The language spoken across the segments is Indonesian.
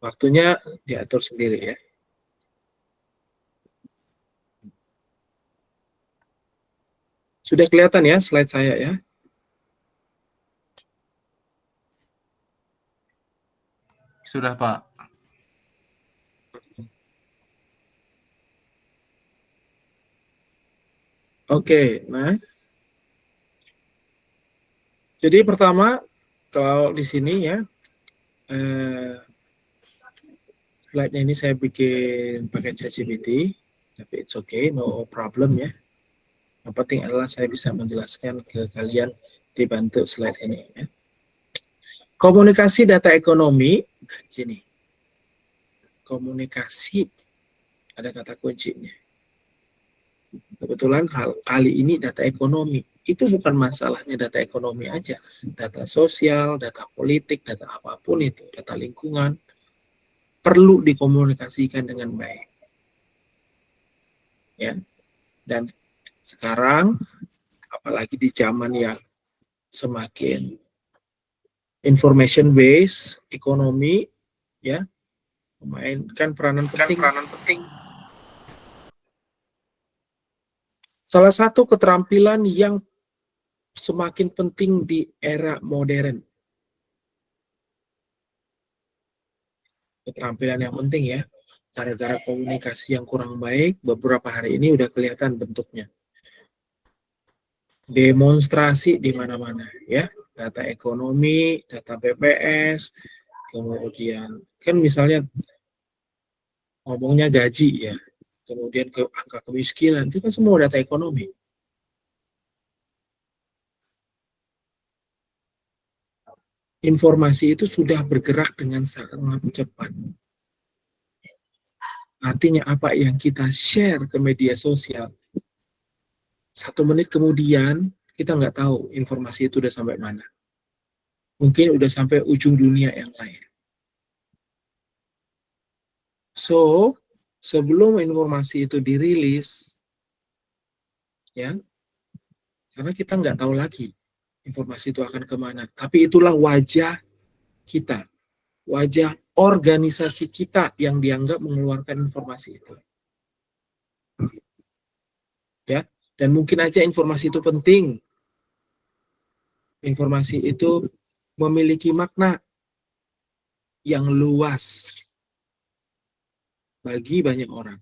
Waktunya diatur sendiri ya. Sudah kelihatan ya slide saya ya? Sudah, Pak. Oke, nah. Jadi pertama, kalau di sini ya, slide-nya ini saya bikin pakai ChatGPT, tapi it's okay, no problem ya. Yang penting adalah saya bisa menjelaskan ke kalian dibantu slide ini ya. Komunikasi data ekonomi, nah sini. Komunikasi, ada kata kuncinya. Kebetulan kali ini data ekonomi. Itu bukan masalahnya data ekonomi aja. Data sosial, data politik, data apapun itu, data lingkungan, perlu dikomunikasikan dengan baik. Ya. Dan sekarang, apalagi di zaman yang semakin information based ekonomi, ya, memainkan peranan penting. Salah satu keterampilan yang semakin penting di era modern. Keterampilan yang penting ya. Gara-gara komunikasi yang kurang baik, beberapa hari ini udah kelihatan bentuknya. Demonstrasi di mana-mana ya. Data ekonomi, data BPS, kemudian kan misalnya ngomongnya gaji ya, kemudian ke angka kemiskinan, itu kan semua data ekonomi. Informasi itu sudah bergerak dengan sangat cepat. Artinya apa yang kita share ke media sosial, 1 menit kemudian kita nggak tahu informasi itu udah sampai mana. Mungkin udah sampai ujung dunia yang lain. So, sebelum informasi itu dirilis, ya, karena kita nggak tahu lagi informasi itu akan kemana. Tapi itulah wajah kita, wajah organisasi kita yang dianggap mengeluarkan informasi itu. Ya, dan mungkin aja informasi itu penting. Informasi itu memiliki makna yang luas bagi banyak orang.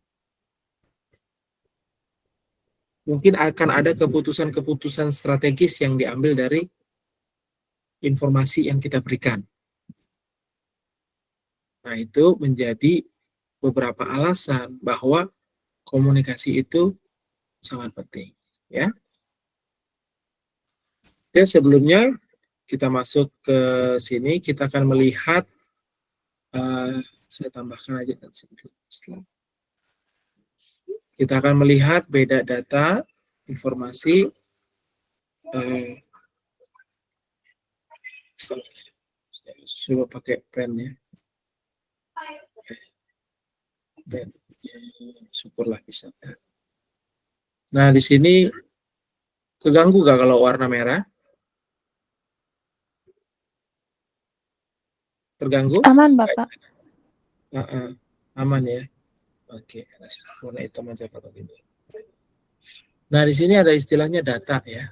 Mungkin akan ada keputusan-keputusan strategis yang diambil dari informasi yang kita berikan. Nah, itu menjadi beberapa alasan bahwa komunikasi itu sangat penting, ya. Oke, sebelumnya kita masuk ke sini, kita akan melihat, saya tambahkan aja slide. Kita akan melihat beda data, informasi, coba pakai pen ya. Pen, syukurlah bisa. Nah, di sini keganggu gak kalau warna merah? Terganggu? Aman, Bapak. Aman ya. Oke, warna hitam aja kalau gitu. Nah, di sini ada istilahnya data ya.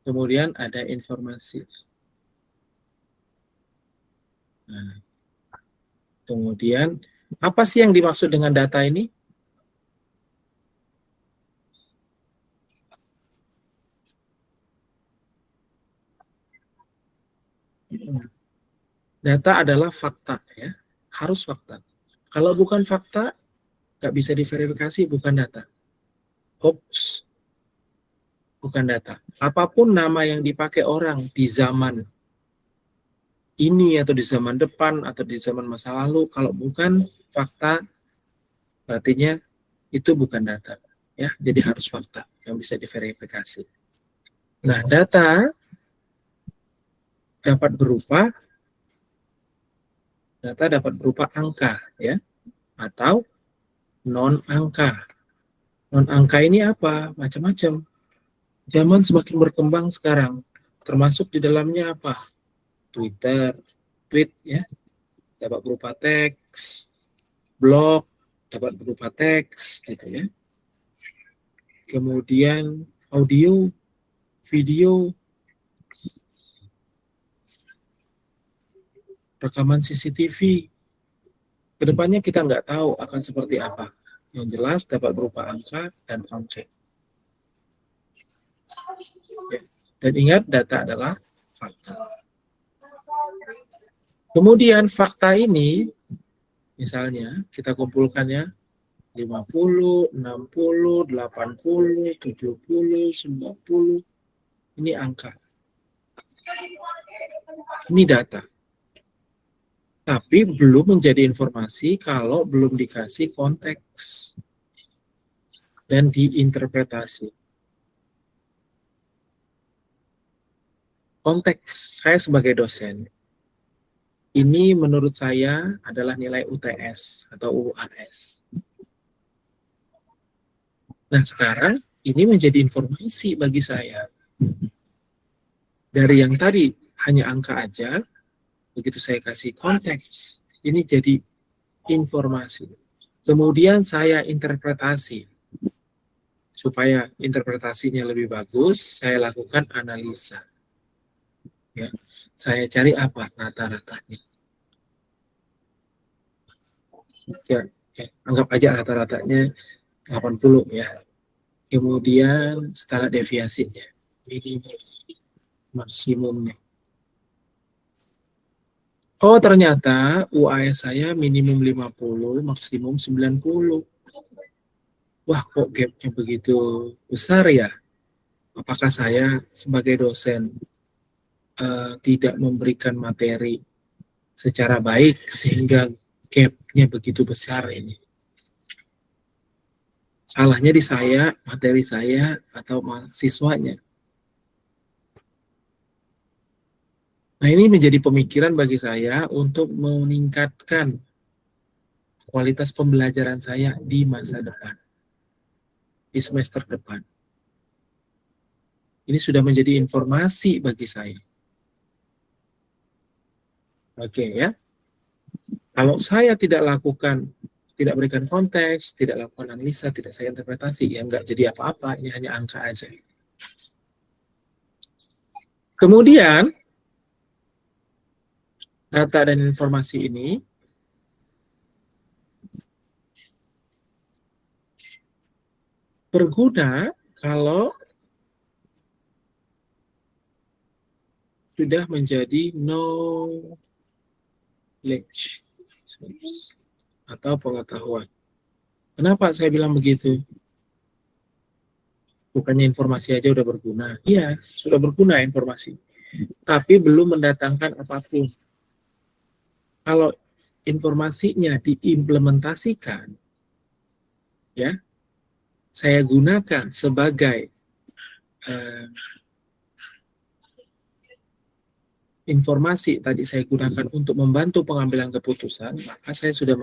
Kemudian ada informasi. Nah, kemudian apa sih yang dimaksud dengan data ini? Data adalah fakta ya, harus fakta. Kalau bukan fakta, nggak bisa diverifikasi, bukan data. Hoax, bukan data. Apapun nama yang dipakai orang di zaman ini atau di zaman depan atau di zaman masa lalu, kalau bukan fakta, artinya itu bukan data. Ya, jadi harus fakta yang bisa diverifikasi. Nah, data dapat berupa angka ya, atau non angka. Non angka ini apa? Macam-macam. Zaman semakin berkembang sekarang, termasuk di dalamnya apa? Twitter, tweet ya, dapat berupa teks, blog, dapat berupa teks, gitu ya. Kemudian audio, video, rekaman CCTV. Kedepannya kita nggak tahu akan seperti apa. Yang jelas dapat berupa angka dan function. Ya. Dan ingat, data adalah fakta. Kemudian fakta ini, misalnya kita kumpulkannya 50, 60, 80, 70, 90. Ini angka. Ini data. Tapi belum menjadi informasi kalau belum dikasih konteks dan diinterpretasi. Konteks saya sebagai dosen, ini menurut saya adalah nilai UTS atau UAS. Nah, sekarang ini menjadi informasi bagi saya. Dari yang tadi hanya angka aja, begitu saya kasih konteks, ini jadi informasi. Kemudian saya interpretasi. Supaya interpretasinya lebih bagus, saya lakukan analisa. Ya. Saya cari apa rata-ratanya. Ya, anggap aja rata-ratanya 80 ya. Kemudian standar deviasinya, minimum, maksimumnya. Oh, ternyata UAS saya minimum 50, maksimum 90. Wah, kok gapnya begitu besar ya? Apakah saya sebagai dosen tidak memberikan materi secara baik sehingga gapnya begitu besar ini? Salahnya di saya, materi saya, atau mahasiswanya? Nah, ini menjadi pemikiran bagi saya untuk meningkatkan kualitas pembelajaran saya di masa depan, di semester depan. Ini sudah menjadi informasi bagi saya. Oke ya. Kalau saya tidak lakukan, tidak berikan konteks, tidak lakukan analisa, tidak saya interpretasi, ya nggak jadi apa-apa, ini hanya angka aja. Kemudian, data dan informasi ini berguna kalau sudah menjadi knowledge atau pengetahuan. Kenapa saya bilang begitu? Bukannya informasi aja udah berguna. Iya, sudah berguna informasi. Tapi belum mendatangkan apapun. Kalau informasinya diimplementasikan, ya, saya gunakan sebagai informasi tadi saya gunakan untuk membantu pengambilan keputusan, maka saya sudah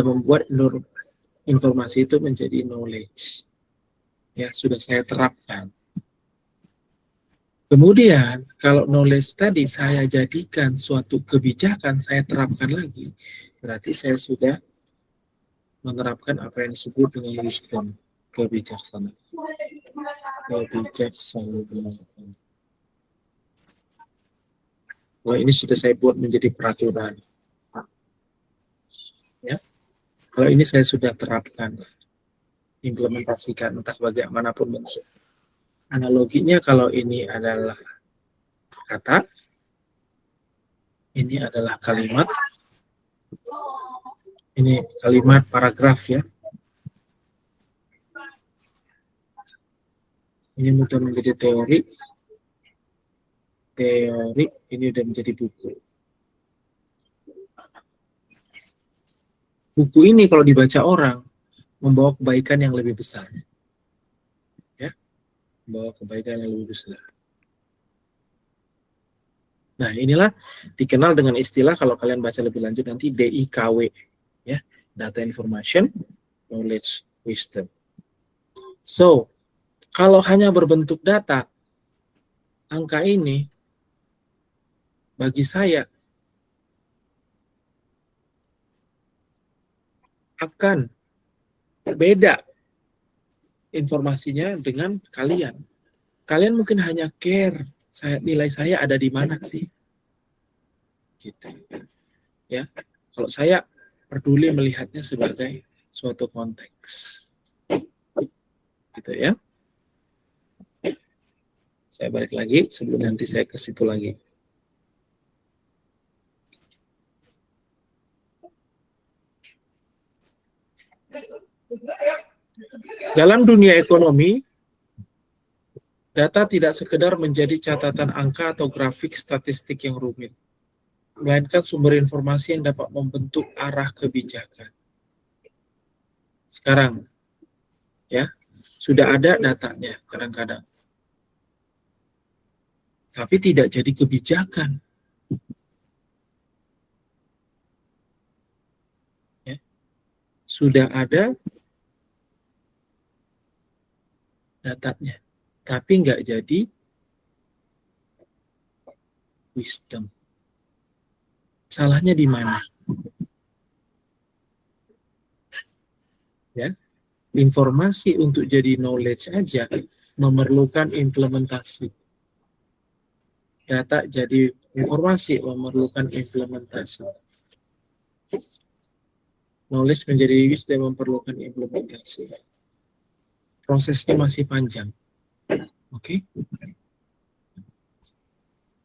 membuat informasi itu menjadi knowledge. Ya, sudah saya terapkan. Kemudian, kalau knowledge tadi saya jadikan suatu kebijakan, saya terapkan lagi, berarti saya sudah menerapkan apa yang disebut dengan wisdom, kebijaksanaan. Kalau ini sudah saya buat menjadi peraturan. Ya. Kalau ini saya sudah terapkan, implementasikan, entah bagaimanapun bentuk. Analoginya kalau ini adalah kata, ini adalah kalimat, ini kalimat paragraf ya. Ini sudah menjadi teori, ini sudah menjadi buku. Buku ini kalau dibaca orang, membawa kebaikan yang lebih besar. Ya, membawa kebaikan yang lebih besar. Nah, inilah dikenal dengan istilah, kalau kalian baca lebih lanjut nanti, DIKW. Ya, Data Information, Knowledge, Wisdom. So, kalau hanya berbentuk data, angka ini, bagi saya, akan beda informasinya dengan kalian. Kalian mungkin hanya care, nilai saya ada di mana sih? Gitu. Ya, kalau saya peduli melihatnya sebagai suatu konteks. Gitu ya. Saya balik lagi sebelum nanti saya ke situ lagi. Dalam dunia ekonomi, data tidak sekedar menjadi catatan angka atau grafik statistik yang rumit, melainkan sumber informasi yang dapat membentuk arah kebijakan. Sekarang, ya, sudah ada datanya kadang-kadang, tapi tidak jadi kebijakan. Ya. Sudah ada datanya, tapi nggak jadi wisdom. Salahnya di mana? Ya, informasi untuk jadi knowledge aja memerlukan implementasi. Data jadi informasi memerlukan implementasi. Knowledge menjadi wisdom memerlukan implementasi. Prosesnya masih panjang. Oke?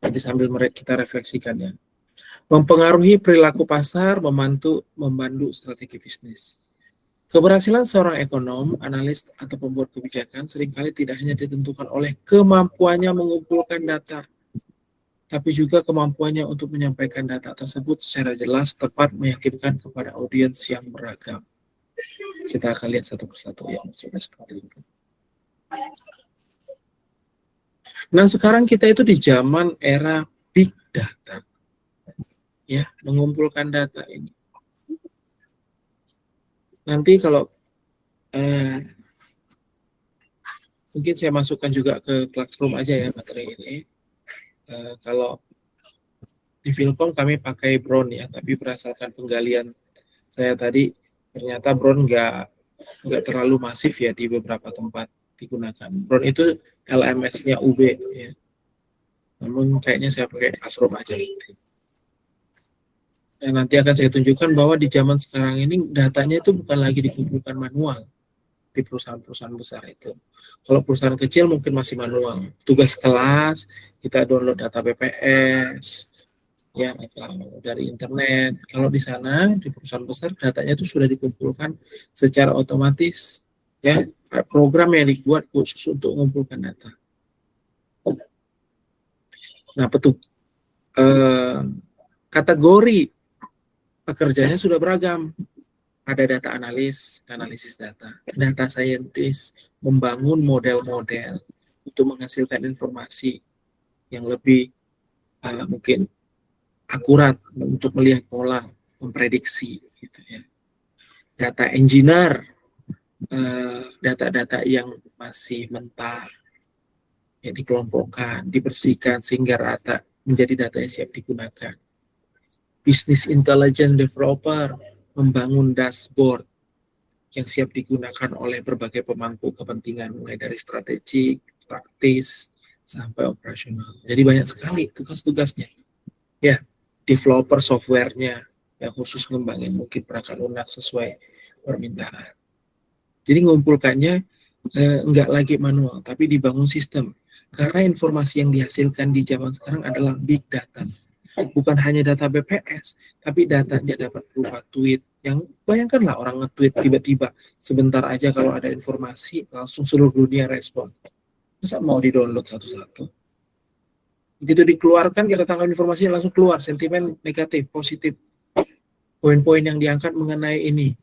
Jadi sambil kita refleksikan ya. Mempengaruhi perilaku pasar, membantu strategi bisnis. Keberhasilan seorang ekonom, analis, atau pembuat kebijakan seringkali tidak hanya ditentukan oleh kemampuannya mengumpulkan data, tapi juga kemampuannya untuk menyampaikan data tersebut secara jelas, tepat, meyakinkan kepada audiens yang beragam. Kita akan lihat satu persatu ya, maksudnya seperti itu. Nah, sekarang kita itu di zaman era big data. Ya, mengumpulkan data ini. Nanti kalau mungkin saya masukkan juga ke Classroom aja ya materi ini. Kalau di Philcom kami pakai Brown ya, tapi berdasarkan penggalian saya tadi ternyata Brown nggak terlalu masif ya di beberapa tempat digunakan. Brown itu LMS-nya UB ya. Namun kayaknya saya pakai Classroom aja gitu. Dan nanti akan saya tunjukkan bahwa di zaman sekarang ini datanya itu bukan lagi dikumpulkan manual di perusahaan-perusahaan besar itu. Kalau perusahaan kecil mungkin masih manual. Tugas kelas, kita download data BPS, ya atau dari internet. Kalau di sana di perusahaan besar datanya itu sudah dikumpulkan secara otomatis, ya program yang dibuat khusus untuk mengumpulkan data. Nah, kategori pekerjaannya sudah beragam. Ada data analis, analisis data, data scientist, membangun model-model untuk menghasilkan informasi yang lebih mungkin akurat untuk melihat pola, memprediksi, gitu ya. Data engineer, data-data yang masih mentah, yang dikelompokkan, dibersihkan sehingga rata menjadi data yang siap digunakan. Business intelligence developer, membangun dashboard yang siap digunakan oleh berbagai pemangku kepentingan, mulai dari strategik, taktis, sampai operasional. Jadi banyak sekali tugas-tugasnya. Ya, developer softwarenya yang khusus ngembangin mungkin perangkat lunak sesuai permintaan. Jadi ngumpulkannya enggak lagi manual, tapi dibangun sistem. Karena informasi yang dihasilkan di zaman sekarang adalah big data. Bukan hanya data BPS, tapi datanya dapat berupa tweet. Yang bayangkanlah orang nge-tweet tiba-tiba sebentar aja kalau ada informasi langsung seluruh dunia respon. Masa mau di-download satu-satu? Begitu dikeluarkan, kita tangkap informasinya langsung keluar, sentimen negatif, positif. Poin-poin yang diangkat mengenai ini.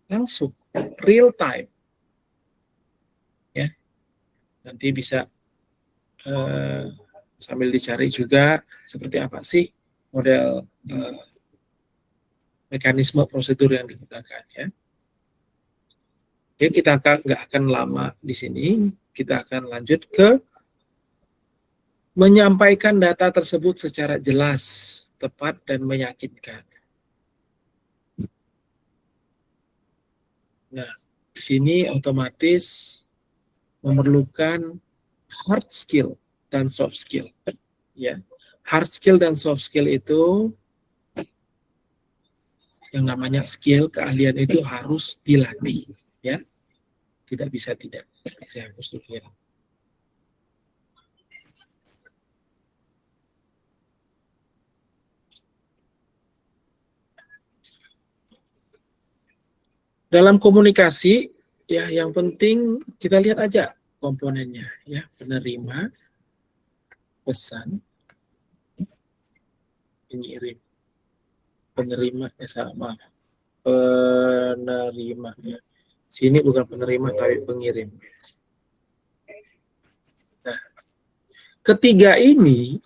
Langsung, real time. Ya, nanti bisa sambil dicari juga seperti apa sih model mekanisme prosedur yang digunakan ya. Jadi kita nggak akan lama di sini, kita akan lanjut ke menyampaikan data tersebut secara jelas, tepat, dan meyakinkan. Nah, di sini otomatis memerlukan hard skill dan soft skill. Ya, hard skill dan soft skill itu yang namanya skill, keahlian itu harus dilatih, ya. Tidak bisa tidak. Saya hapus dulu ya. Dalam komunikasi, ya yang penting kita lihat aja komponennya, ya. Penerima, pesan, pengirim. Penerima, sama. Penerima, ya. Sini bukan penerima, tapi pengirim. Nah, ketiga ini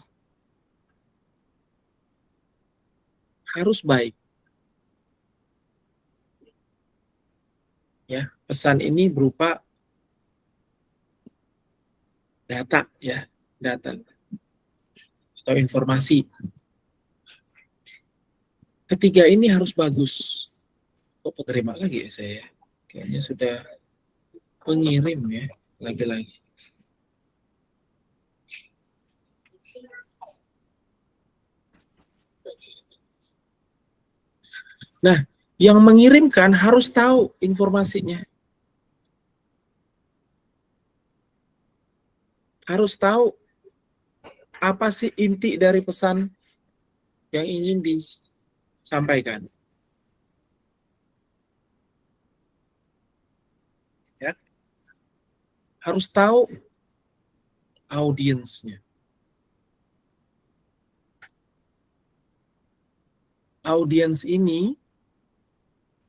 harus baik. Ya, pesan ini berupa data, ya, data atau informasi. Ketiga ini harus bagus. Kok penerima lagi ya saya? Kayaknya sudah pengirim ya, lagi-lagi. Nah, yang mengirimkan harus tahu informasinya. Harus tahu apa sih inti dari pesan yang ingin disampaikan. Ya. Harus tahu audiensnya. Audiens ini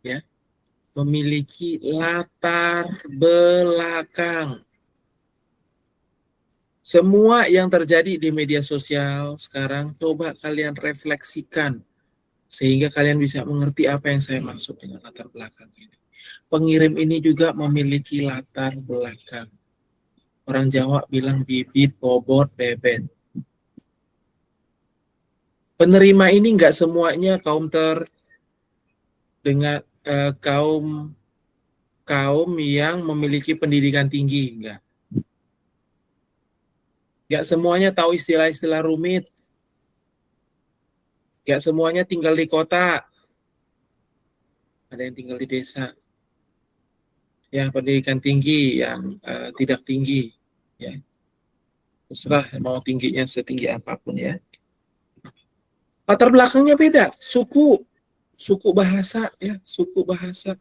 ya memiliki latar belakang. Semua yang terjadi di media sosial sekarang coba kalian refleksikan sehingga kalian bisa mengerti apa yang saya maksud dengan latar belakang ini. Pengirim ini juga memiliki latar belakang. Orang Jawa bilang bibit, bobot, bebet. Penerima ini nggak semuanya dengan kaum yang memiliki pendidikan tinggi, enggak. Nggak semuanya tahu istilah-istilah rumit. Nggak semuanya tinggal di kota. Ada yang tinggal di desa. Yang pendidikan tinggi, yang tidak tinggi. Ya. Terserah mau tingginya setinggi apapun ya. Latar belakangnya beda. Suku bahasa ya, suku bahasa.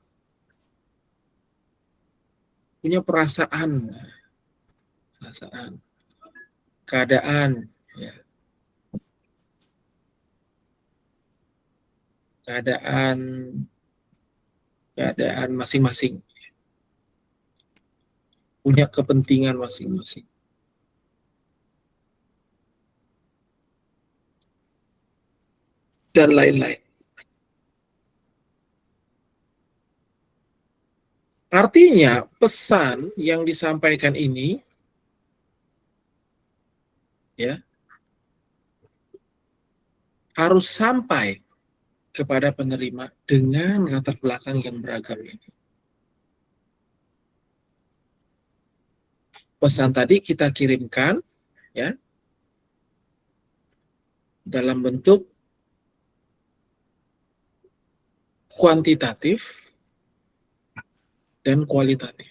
Punya perasaan, keadaan, ya. keadaan masing-masing, punya kepentingan masing-masing. Dan lain-lain. Artinya pesan yang disampaikan ini ya harus sampai kepada penerima dengan latar belakang yang beragam ini. Pesan tadi kita kirimkan ya dalam bentuk kuantitatif dan kualitatif.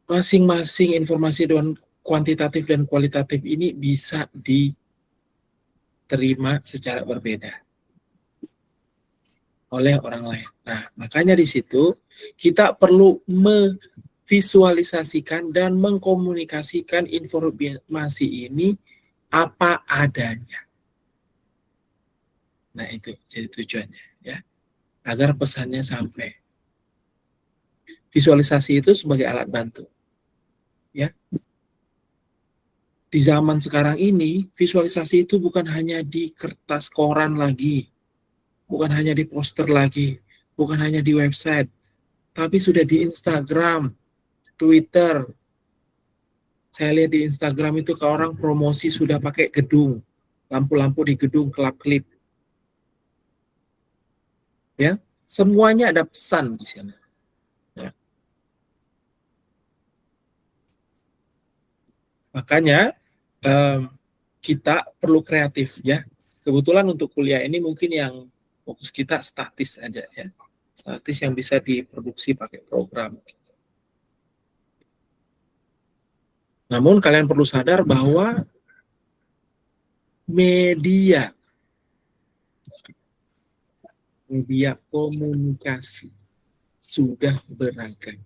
Masing-masing informasi kuantitatif dan kualitatif ini bisa diterima secara berbeda oleh orang lain. Nah, makanya di situ kita perlu memvisualisasikan dan mengkomunikasikan informasi ini apa adanya. Nah, itu jadi tujuannya ya, agar pesannya sampai. Visualisasi itu sebagai alat bantu. Ya. Di zaman sekarang ini, visualisasi itu bukan hanya di kertas koran lagi, bukan hanya di poster lagi, bukan hanya di website, tapi sudah di Instagram, Twitter. Saya lihat di Instagram itu ke orang promosi sudah pakai gedung. lampu-lampu di gedung kelap-kelip. Ya, semuanya ada pesan di sana. Ya. Makanya kita perlu kreatif ya. Kebetulan untuk kuliah ini mungkin yang fokus kita statis aja ya. Statis yang bisa diproduksi pakai program. Namun kalian perlu sadar bahwa media komunikasi sudah beragam.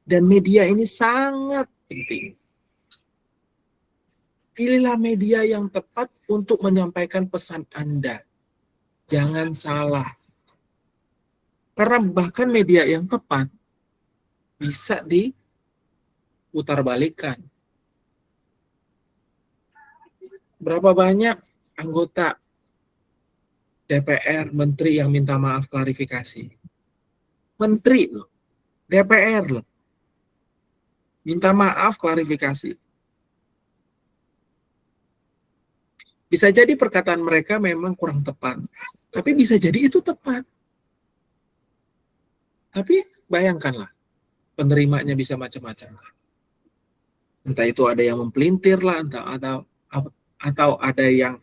Dan media ini sangat penting. Pilihlah media yang tepat untuk menyampaikan pesan Anda. Jangan salah. Karena bahkan media yang tepat bisa diputarbalikkan. Berapa banyak anggota DPR, menteri yang minta maaf klarifikasi? Menteri loh, DPR loh. Minta maaf klarifikasi. Bisa jadi perkataan mereka memang kurang tepat, tapi bisa jadi itu tepat. Tapi bayangkanlah, penerimanya bisa macam-macam. Entah itu ada yang mempelintir lah, atau ada yang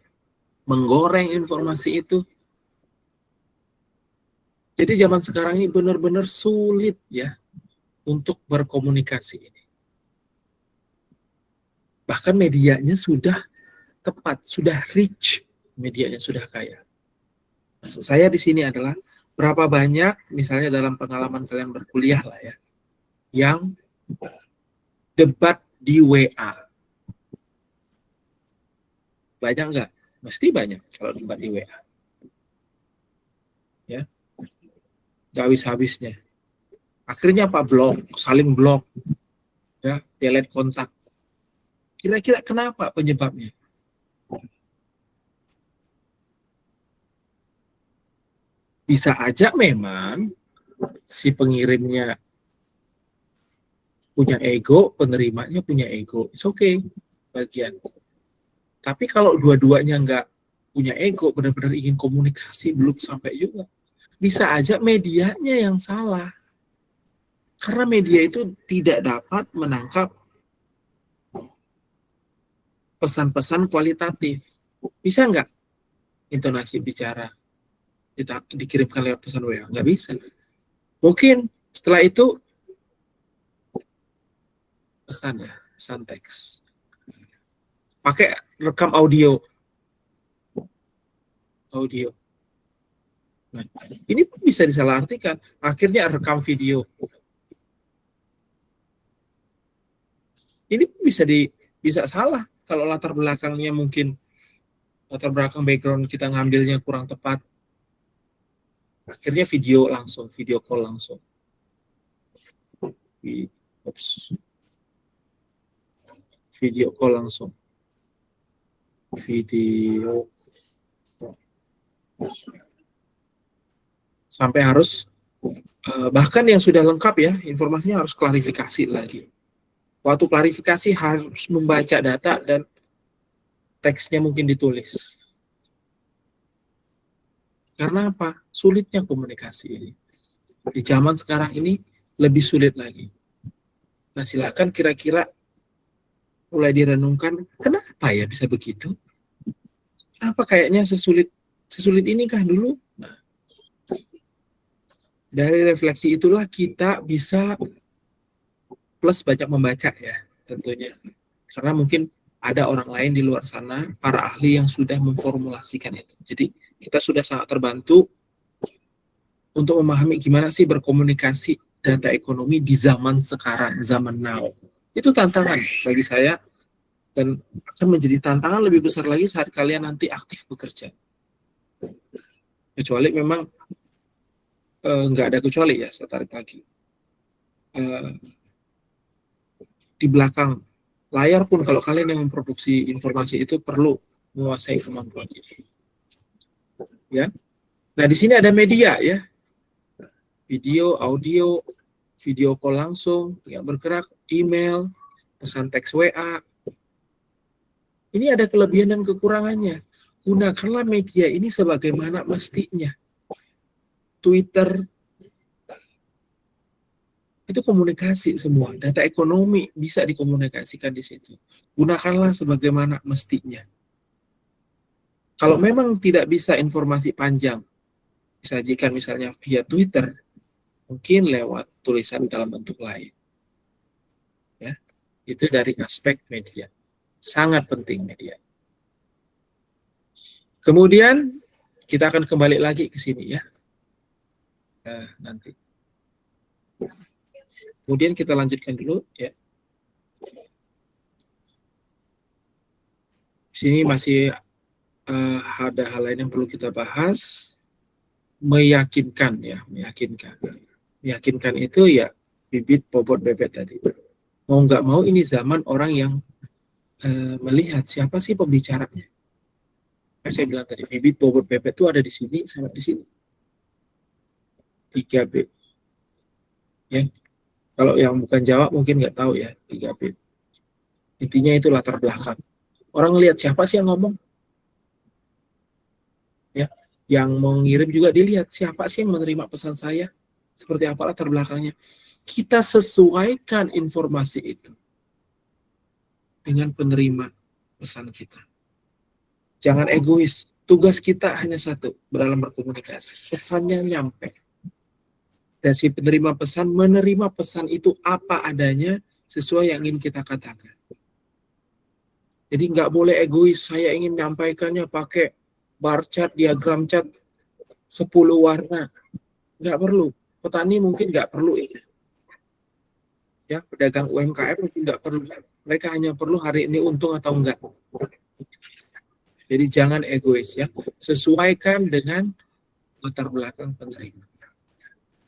menggoreng informasi itu. Jadi zaman sekarang ini benar-benar sulit ya untuk berkomunikasi ini. Bahkan medianya sudah tepat, sudah rich, medianya sudah kaya. Maksud saya di sini adalah berapa banyak, misalnya dalam pengalaman kalian berkuliah lah ya, yang debat di WA. Banyak nggak? Mesti banyak kalau debat di WA. Ya, nggak habis-habisnya. Akhirnya apa? Blok, saling blok, ya, delete kontak. Kira-kira kenapa penyebabnya? Bisa aja memang si pengirimnya punya ego, penerimanya punya ego. It's okay, bagian. Tapi kalau dua-duanya nggak punya ego, benar-benar ingin komunikasi, belum sampai juga. Bisa aja medianya yang salah. Karena media itu tidak dapat menangkap pesan-pesan kualitatif. Bisa nggak intonasi bicara dikirimkan lewat pesan WA? Nggak bisa. Mungkin setelah itu pesan teks. Pakai rekam audio. Nah, ini pun bisa disalahartikan. Akhirnya rekam video. Ini pun bisa salah kalau latar belakangnya mungkin latar belakang background kita ngambilnya kurang tepat. Akhirnya video call langsung. Video call langsung. Sampai harus bahkan yang sudah lengkap ya, informasinya harus klarifikasi lagi. Waktu klarifikasi harus membaca data dan teksnya mungkin ditulis. Karena apa? Sulitnya komunikasi ini. Di zaman sekarang ini lebih sulit lagi. Nah, silakan kira-kira mulai direnungkan, kenapa ya bisa begitu? Kenapa kayaknya sesulit ini kah dulu? Nah, dari refleksi itulah kita bisa plus banyak membaca ya, tentunya. Karena mungkin ada orang lain di luar sana, para ahli yang sudah memformulasikan itu. Jadi kita sudah sangat terbantu untuk memahami gimana sih berkomunikasi data ekonomi di zaman sekarang, zaman now. Itu tantangan bagi saya dan akan menjadi tantangan lebih besar lagi saat kalian nanti aktif bekerja. Kecuali memang nggak ada kecuali ya, saya tarik lagi. Di belakang layar pun kalau kalian yang memproduksi informasi itu perlu menguasai kemampuan ini. Ya. Nah, di sini ada media ya. Video, audio, video call langsung, yang bergerak, email, pesan teks WA. Ini ada kelebihan dan kekurangannya. Gunakanlah media ini sebagaimana mestinya. Twitter itu komunikasi semua. Data ekonomi bisa dikomunikasikan di situ. Gunakanlah sebagaimana mestinya. Kalau memang tidak bisa informasi panjang, disajikan misalnya via Twitter, mungkin lewat tulisan dalam bentuk lain. Ya, itu dari aspek media. Sangat penting media. Kemudian kita akan kembali lagi ke sini ya. Nanti. Kemudian kita lanjutkan dulu ya. Sini masih ada hal lain yang perlu kita bahas. Meyakinkan ya, meyakinkan. Meyakinkan itu ya bibit bobot bebek tadi. Mau nggak mau ini zaman orang yang melihat siapa sih pembicaranya. Saya bilang tadi bibit bobot bebek itu ada di sini sama di sini. 3B. Ya. Kalau yang bukan Jawa mungkin nggak tahu ya 3B. Intinya itu latar belakang. Orang ngelihat siapa sih yang ngomong? Ya, yang mengirim juga dilihat siapa sih yang menerima pesan saya? Seperti apa latar belakangnya? Kita sesuaikan informasi itu dengan penerima pesan kita. Jangan egois. Tugas kita hanya satu, dalam berkomunikasi. Pesannya nyampe. Dan si penerima pesan menerima pesan itu apa adanya sesuai yang ingin kita katakan. Jadi nggak boleh egois. Saya ingin menyampaikannya pakai bar chart, diagram chart 10 warna. Nggak perlu. Petani mungkin nggak perlu itu. Ya, pedagang UMKM mungkin nggak perlu. Mereka hanya perlu hari ini untung atau enggak. Jadi jangan egois ya. Sesuaikan dengan latar belakang penerima.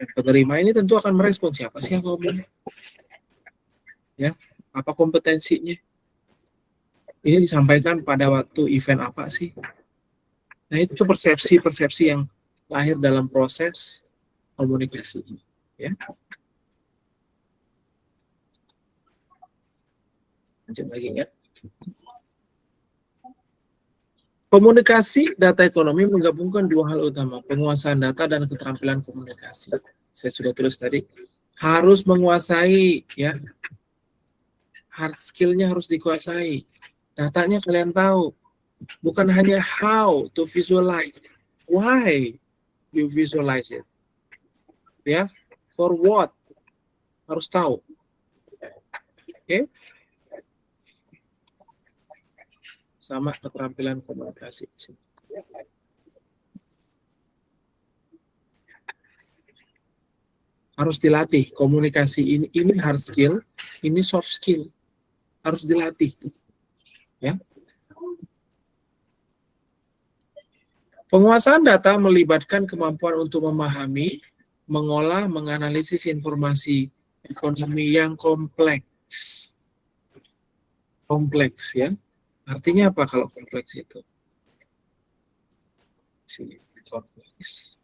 Dan penerima ini tentu akan merespon siapa sih yang ngomong. Ya, apa kompetensinya? Ini disampaikan pada waktu event apa sih? Nah, itu persepsi-persepsi yang lahir dalam proses komunikasi ini. Ya. Lanjut lagi ya. Komunikasi data ekonomi menggabungkan dua hal utama, penguasaan data dan keterampilan komunikasi. Saya sudah tulis tadi, harus menguasai ya. Hard skill-nya harus dikuasai. Datanya kalian tahu. Bukan hanya how to visualize. Why you visualize it? Ya, for what? Harus tahu. Oke? Sama keterampilan komunikasi. Harus dilatih. Komunikasi ini hard skill, ini soft skill. Harus dilatih. Ya. Penguasaan data melibatkan kemampuan untuk memahami, mengolah, menganalisis informasi ekonomi yang kompleks. Kompleks ya. Artinya apa kalau kompleks itu? Sini, kompleks.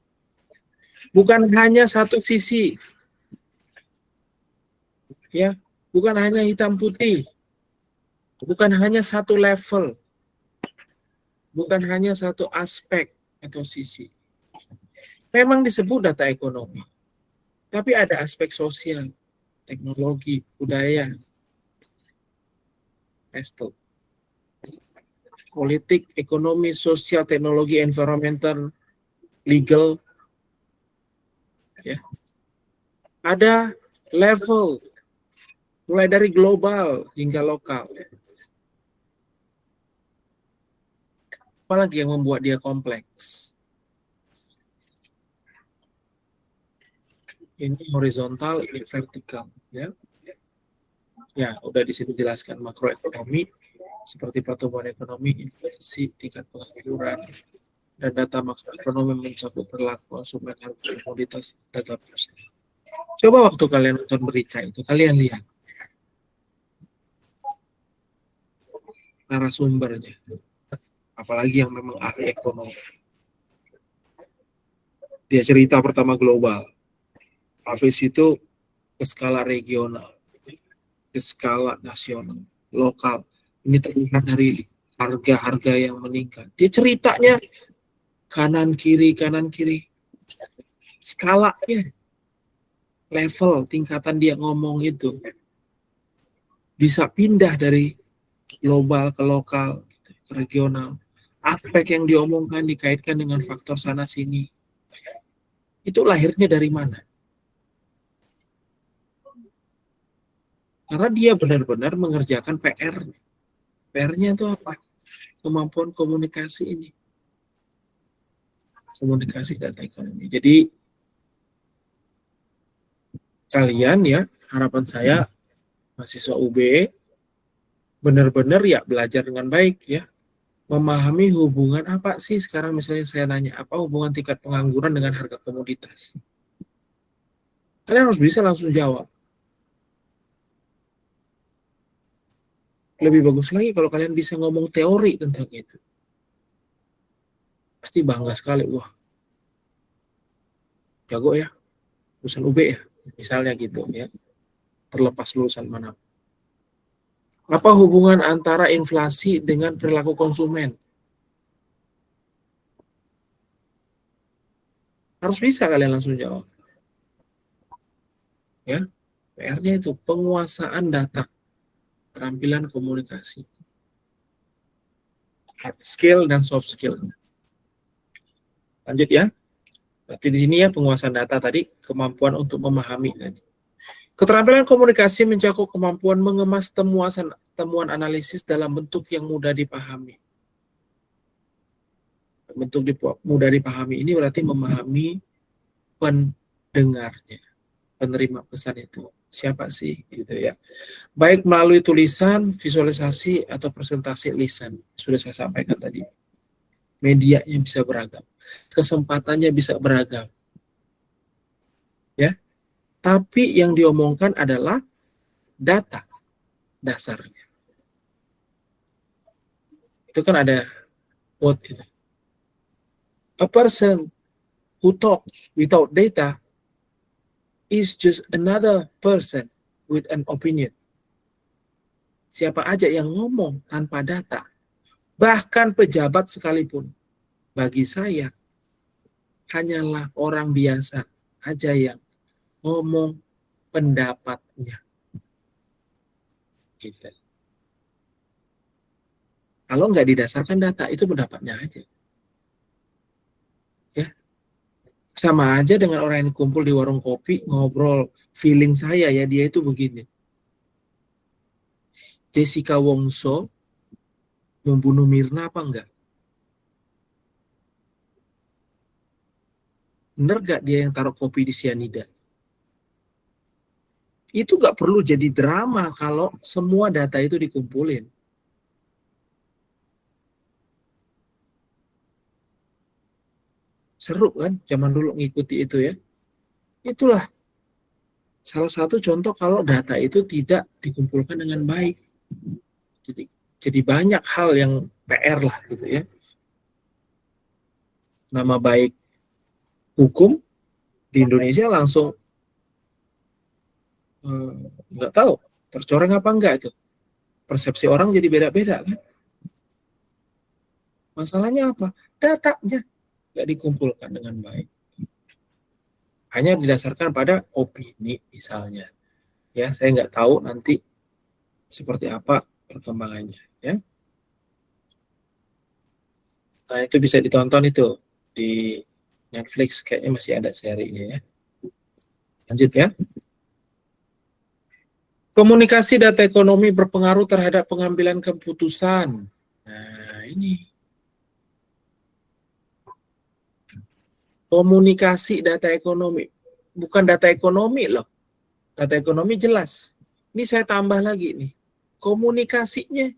Bukan hanya satu sisi. Ya, bukan hanya hitam putih. Bukan hanya satu level. Bukan hanya satu aspek atau sisi. Memang disebut data ekonomi. Tapi ada aspek sosial, teknologi, budaya, politik, ekonomi, sosial, teknologi, environmental, legal. Ya. Ada level, mulai dari global hingga lokal. Apalagi yang membuat dia kompleks? Ini horizontal, ini vertikal. Ya, ya udah di situ jelaskan makroekonomi, seperti pertumbuhan ekonomi, inflasi, tingkat pengangguran, dan data makroekonomi mencakup perilaku konsumen, harga komoditas, data perusahaan. Coba waktu kalian nonton berita itu, kalian lihat narasumbernya, apalagi yang memang ahli ekonomi. Dia cerita pertama global, habis itu ke skala regional, ke skala nasional, lokal. Ini terlihat dari harga-harga yang meningkat. Dia ceritanya kanan kiri, skalanya, level, tingkatan dia ngomong itu bisa pindah dari global ke lokal, gitu, ke regional. Aspek yang diomongkan dikaitkan dengan faktor sana sini. Itu lahirnya dari mana? Karena dia benar-benar mengerjakan PR. PR-nya itu apa? Kemampuan komunikasi ini. Komunikasi data ekonomi. Jadi kalian ya, harapan saya mahasiswa UB benar-benar ya belajar dengan baik ya. Memahami hubungan apa sih sekarang, misalnya saya nanya apa hubungan tingkat pengangguran dengan harga komoditas. Kalian harus bisa langsung jawab. Lebih bagus lagi kalau kalian bisa ngomong teori tentang itu. Pasti bangga sekali, wah jago ya, lulusan UB ya, misalnya gitu ya, terlepas lulusan mana. Apa hubungan antara inflasi dengan perilaku konsumen? Harus bisa kalian langsung jawab. Ya, PR-nya itu penguasaan data, keterampilan komunikasi, hard skill dan soft skill. Lanjut ya. Berarti di sini ya penguasaan data tadi, kemampuan untuk memahami tadi. Keterampilan komunikasi mencakup kemampuan mengemas temuan analisis dalam bentuk yang mudah dipahami. Bentuk mudah dipahami ini berarti memahami pendengarnya, penerima pesan itu. Siapa sih gitu ya. Baik melalui tulisan, visualisasi atau presentasi lisan. Sudah saya sampaikan tadi. Medianya bisa beragam. Kesempatannya bisa beragam. Ya. Tapi yang diomongkan adalah data dasarnya. Itu kan ada quote gitu. A person who talks without data is just another person with an opinion. Siapa aja yang ngomong tanpa data, bahkan pejabat sekalipun, bagi saya hanyalah orang biasa aja yang ngomong pendapatnya. Gitu. Kalau nggak didasarkan data, itu pendapatnya aja. Ya, sama aja dengan orang yang kumpul di warung kopi, ngobrol, feeling saya ya, dia itu begini. Jessica Wongso membunuh Mirna apa enggak? Bener nggak dia yang taruh kopi di sianida? Itu nggak perlu jadi drama kalau semua data itu dikumpulin. Seru kan zaman dulu ngikuti itu ya. Itulah salah satu contoh kalau data itu tidak dikumpulkan dengan baik. Jadi banyak hal yang PR lah gitu ya. Nama baik hukum di Indonesia langsung nggak tahu tercoreng apa enggak itu. Persepsi orang jadi beda-beda kan. Masalahnya apa? Datanya nggak dikumpulkan dengan baik. Hanya didasarkan pada opini misalnya. Ya, saya nggak tahu nanti seperti apa perkembangannya. Ya. Nah, itu bisa ditonton itu di Netflix, kayaknya masih ada serinya ya. Lanjut ya. Komunikasi data ekonomi berpengaruh terhadap pengambilan keputusan. Nah, ini. Komunikasi data ekonomi. Bukan data ekonomi loh. Data ekonomi jelas. Ini saya tambah lagi nih. Komunikasinya.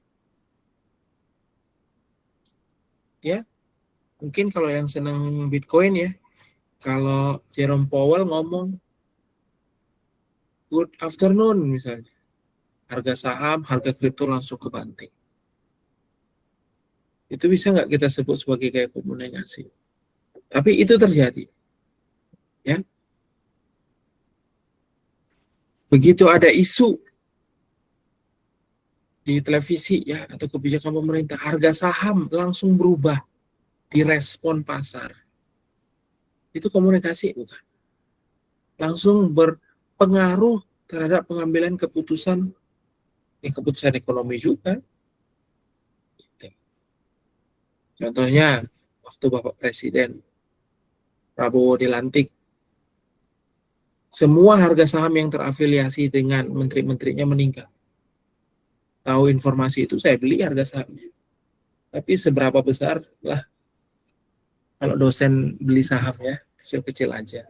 Ya. Mungkin kalau yang senang Bitcoin ya. Kalau Jerome Powell ngomong good afternoon misalnya. Harga saham, harga kripto langsung kebanting. Itu bisa nggak kita sebut sebagai kayak komunikasi? Tapi itu terjadi. Ya. Begitu ada isu di televisi ya, atau kebijakan pemerintah, harga saham langsung berubah, direspon pasar. Itu komunikasi bukan? Langsung berpengaruh terhadap pengambilan keputusan, keputusan ekonomi juga. Contohnya, waktu Bapak Presiden Prabowo dilantik, semua harga saham yang terafiliasi dengan menteri-menterinya meningkat. Tahu informasi itu, saya beli harga sahamnya. Tapi seberapa besar lah kalau dosen beli saham ya, kecil-kecil aja.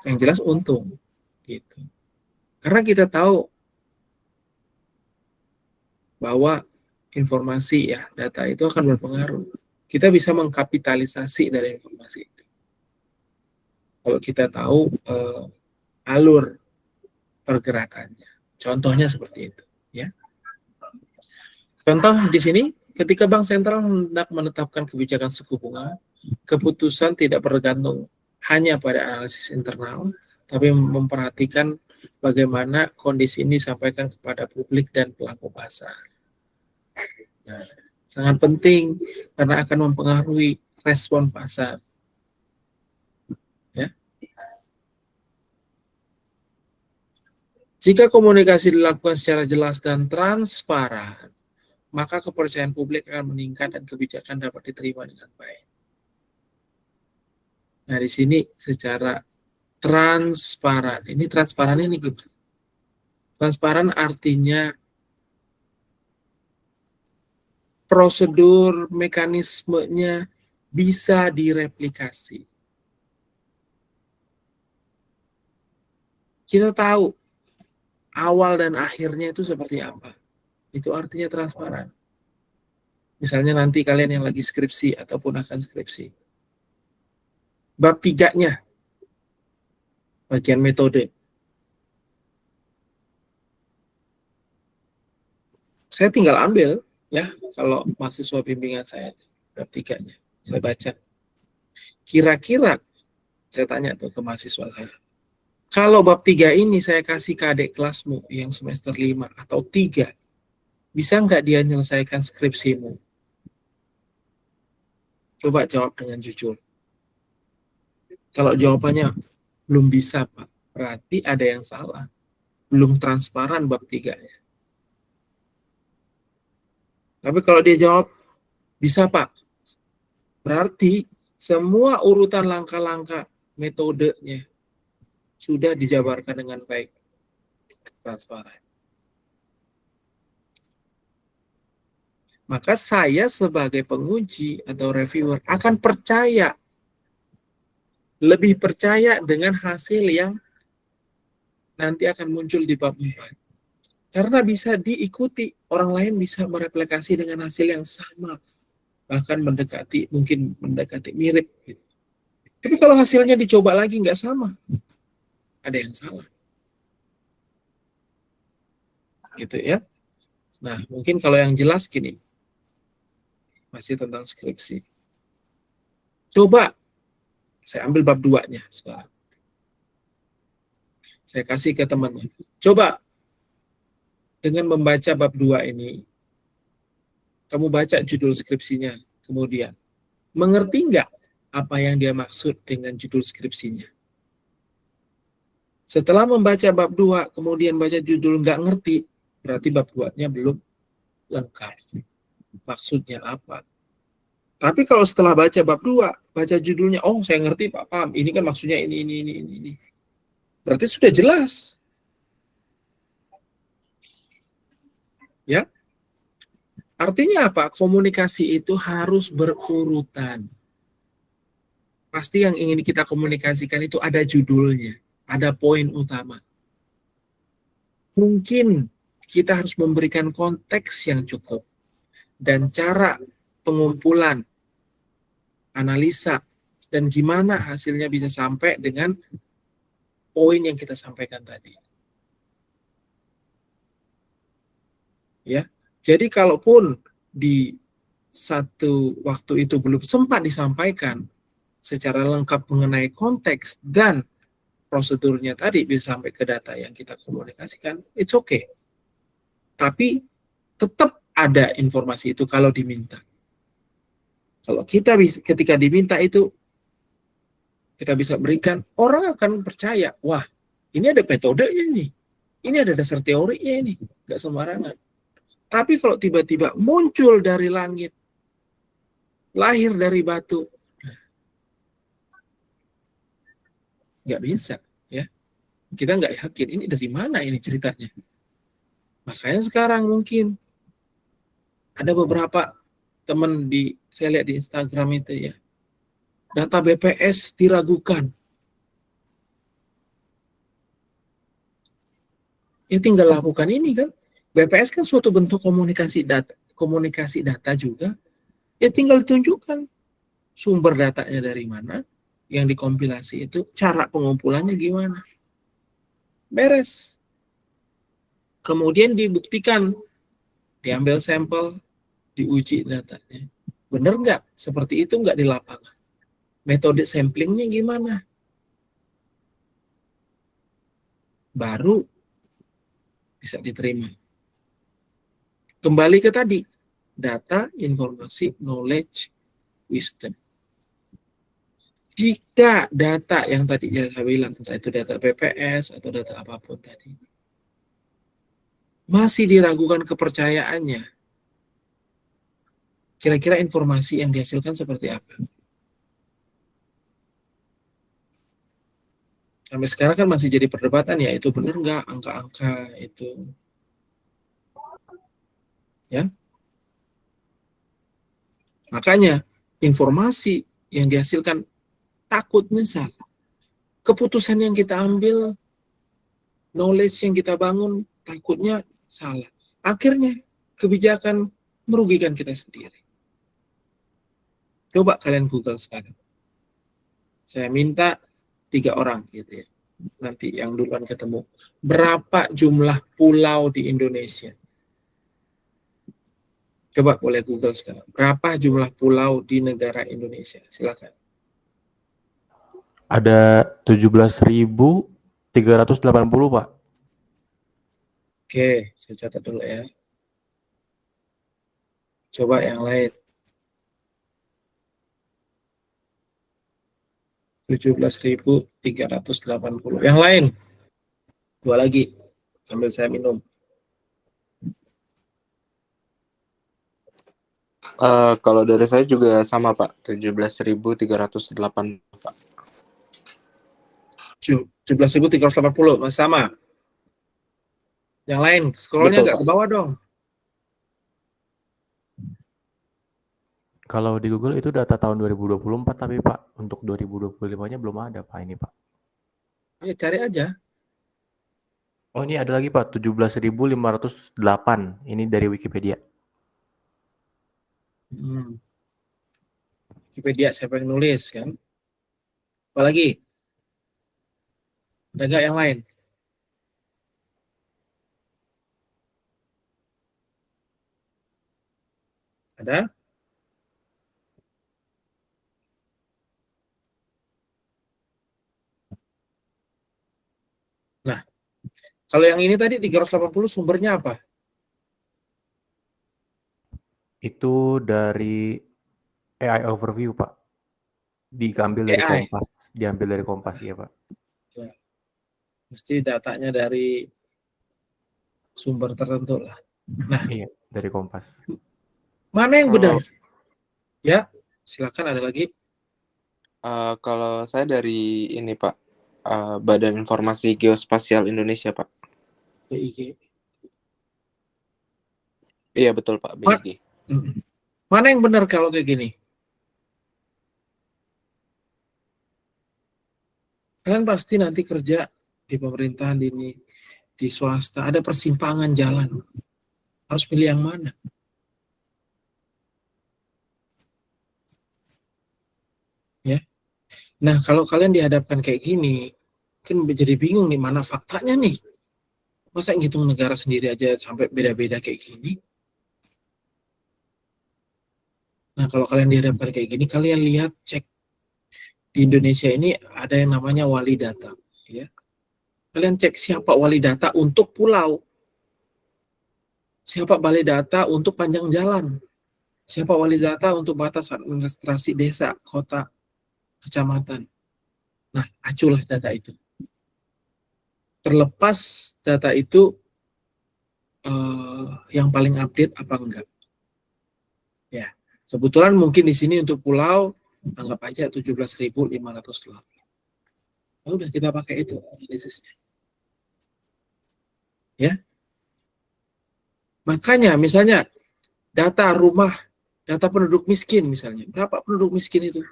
Yang jelas untung. Gitu. Karena kita tahu bahwa informasi ya, data itu akan berpengaruh. Kita bisa mengkapitalisasi dari informasi itu. Kalau kita tahu alur pergerakannya. Contohnya seperti itu, ya. Contoh di sini, ketika Bank Sentral hendak menetapkan kebijakan suku bunga, keputusan tidak bergantung hanya pada analisis internal, tapi memperhatikan bagaimana kondisi ini disampaikan kepada publik dan pelaku pasar. Nah, sangat penting karena akan mempengaruhi respon pasar. Ya. Jika komunikasi dilakukan secara jelas dan transparan, maka kepercayaan publik akan meningkat dan kebijakan dapat diterima dengan baik. Nah, di sini secara transparan. Ini transparan ini gimana? Transparan artinya prosedur mekanismenya bisa direplikasi. Kita tahu awal dan akhirnya itu seperti apa. Itu artinya transparan. Misalnya nanti kalian yang lagi skripsi ataupun akan skripsi. Bab 3-nya, bagian metode. Saya tinggal ambil, ya, kalau mahasiswa bimbingan saya, bab 3-nya. Saya baca. Kira-kira, saya tanya tuh ke mahasiswa saya, kalau bab 3 ini saya kasih ke adik kelasmu yang semester 5 atau 3, bisa nggak dia menyelesaikan skripsimu? Coba jawab dengan jujur. Kalau jawabannya belum bisa, Pak, berarti ada yang salah. Belum transparan bab 3-nya. Tapi kalau dia jawab, bisa, Pak, berarti semua urutan langkah-langkah metodenya sudah dijabarkan dengan baik, transparan. Maka saya sebagai penguji atau reviewer akan percaya, lebih percaya dengan hasil yang nanti akan muncul di bab 4. Karena bisa diikuti, orang lain bisa mereplikasi dengan hasil yang sama, bahkan mungkin mendekati mirip. Gitu. Tapi kalau hasilnya dicoba lagi nggak sama, ada yang salah. Gitu ya. Nah, mungkin kalau yang jelas gini, masih tentang skripsi. Coba, saya ambil bab 2-nya sekarang. Saya kasih ke temannya. Coba, dengan membaca bab 2 ini, kamu baca judul skripsinya, kemudian, mengerti nggak apa yang dia maksud dengan judul skripsinya? Setelah membaca bab 2, kemudian baca judul nggak ngerti, berarti bab 2-nya belum lengkap. Maksudnya apa? Tapi kalau setelah baca bab 2, baca judulnya, oh saya ngerti Pak, paham, ini kan maksudnya ini. Berarti sudah jelas. Ya. Artinya apa? Komunikasi itu harus berurutan. Pasti yang ingin kita komunikasikan itu ada judulnya, ada poin utama. Mungkin kita harus memberikan konteks yang cukup dan cara pengumpulan, analisa, dan gimana hasilnya bisa sampai dengan poin yang kita sampaikan tadi. Ya, jadi kalaupun di satu waktu itu belum sempat disampaikan secara lengkap mengenai konteks dan prosedurnya tadi bisa sampai ke data yang kita komunikasikan, it's okay. Tapi Tetap ada informasi itu kalau diminta. Kalau kita ketika diminta itu, kita bisa berikan, orang akan percaya, wah ini ada metodenya nih, ini ada dasar teorinya ini, nggak sembarangan. Tapi kalau tiba-tiba muncul dari langit, lahir dari batu, nggak bisa, ya. Kita nggak yakin ini dari mana ini ceritanya. Makanya sekarang mungkin ada beberapa teman saya lihat di Instagram itu ya, data BPS diragukan. Ya tinggal lakukan ini kan. BPS kan suatu bentuk komunikasi data juga. Ya tinggal tunjukkan sumber datanya dari mana, yang dikompilasi itu, cara pengumpulannya gimana. Beres. Kemudian dibuktikan, diambil sampel, diuji datanya. Benar nggak? Seperti itu nggak di lapangan? Metode samplingnya gimana? Baru bisa diterima. Kembali ke tadi, data, informasi, knowledge, wisdom. Jika data yang tadi saya bilang, entah itu data BPS atau data apapun tadi, masih diragukan kepercayaannya, kira-kira informasi yang dihasilkan seperti apa? Sampai sekarang kan masih jadi perdebatan, ya itu benar nggak angka-angka itu, ya. Makanya informasi yang dihasilkan takutnya salah. Keputusan yang kita ambil, knowledge yang kita bangun, takutnya salah. Akhirnya kebijakan merugikan kita sendiri. Coba kalian Google sekarang. Saya minta 3 orang gitu ya. Nanti yang duluan ketemu. Berapa jumlah pulau di Indonesia? Coba boleh Google sekarang. Berapa jumlah pulau di negara Indonesia? Silakan. Ada 17.380, Pak. Oke, saya catat dulu ya. Coba yang lain. 17.380. Yang lain. 2 lagi. Sambil saya minum. Kalau dari saya juga sama Pak, 17.308 Pak. 17.380 masih sama. Yang lain, scrollnya Betul, agak Pak. ke bawah dong. Kalau di Google itu data tahun 2024, tapi Pak, untuk 2025-nya belum ada Pak ini Pak. Ya, cari aja. Oh ini ada lagi Pak, 17.508. Ini dari Wikipedia. Wikipedia siapa yang nulis kan? Apalagi? Ada nggak yang lain? Ada? Nah, kalau yang ini tadi 380 sumbernya apa? Itu dari AI Overview Pak. Diambil dari AI. Kompas. Diambil dari Kompas ya Pak. Ya. Mesti datanya dari sumber tertentu lah. Nah, Iya, dari Kompas. mana yang benar? Ya, silakan ada lagi. Kalau saya dari ini Pak, Badan Informasi Geospasial Indonesia Pak. BIG. Iya betul Pak, BIG. Mana yang benar kalau kayak gini? Kalian pasti nanti kerja di pemerintahan di swasta, ada persimpangan jalan. Harus pilih yang mana? Ya. Nah, kalau kalian dihadapkan kayak gini, kan jadi bingung nih mana faktanya nih. Masa ngitung negara sendiri aja sampai beda-beda kayak gini? Nah, kalau kalian dihadapkan kayak gini, kalian lihat, cek di Indonesia ini ada yang namanya wali data, ya. Kalian cek siapa wali data untuk pulau. Siapa balai data untuk panjang jalan? Siapa wali data untuk batas administrasi desa, kota, kecamatan? Nah, aculah data itu. Terlepas data itu yang paling update apa enggak. Ya, kebetulan mungkin di sini untuk pulau, anggap aja 17.508. Ya udah, kita pakai itu analisisnya. Ya. Makanya misalnya data rumah, data penduduk miskin misalnya. Berapa penduduk miskin itu?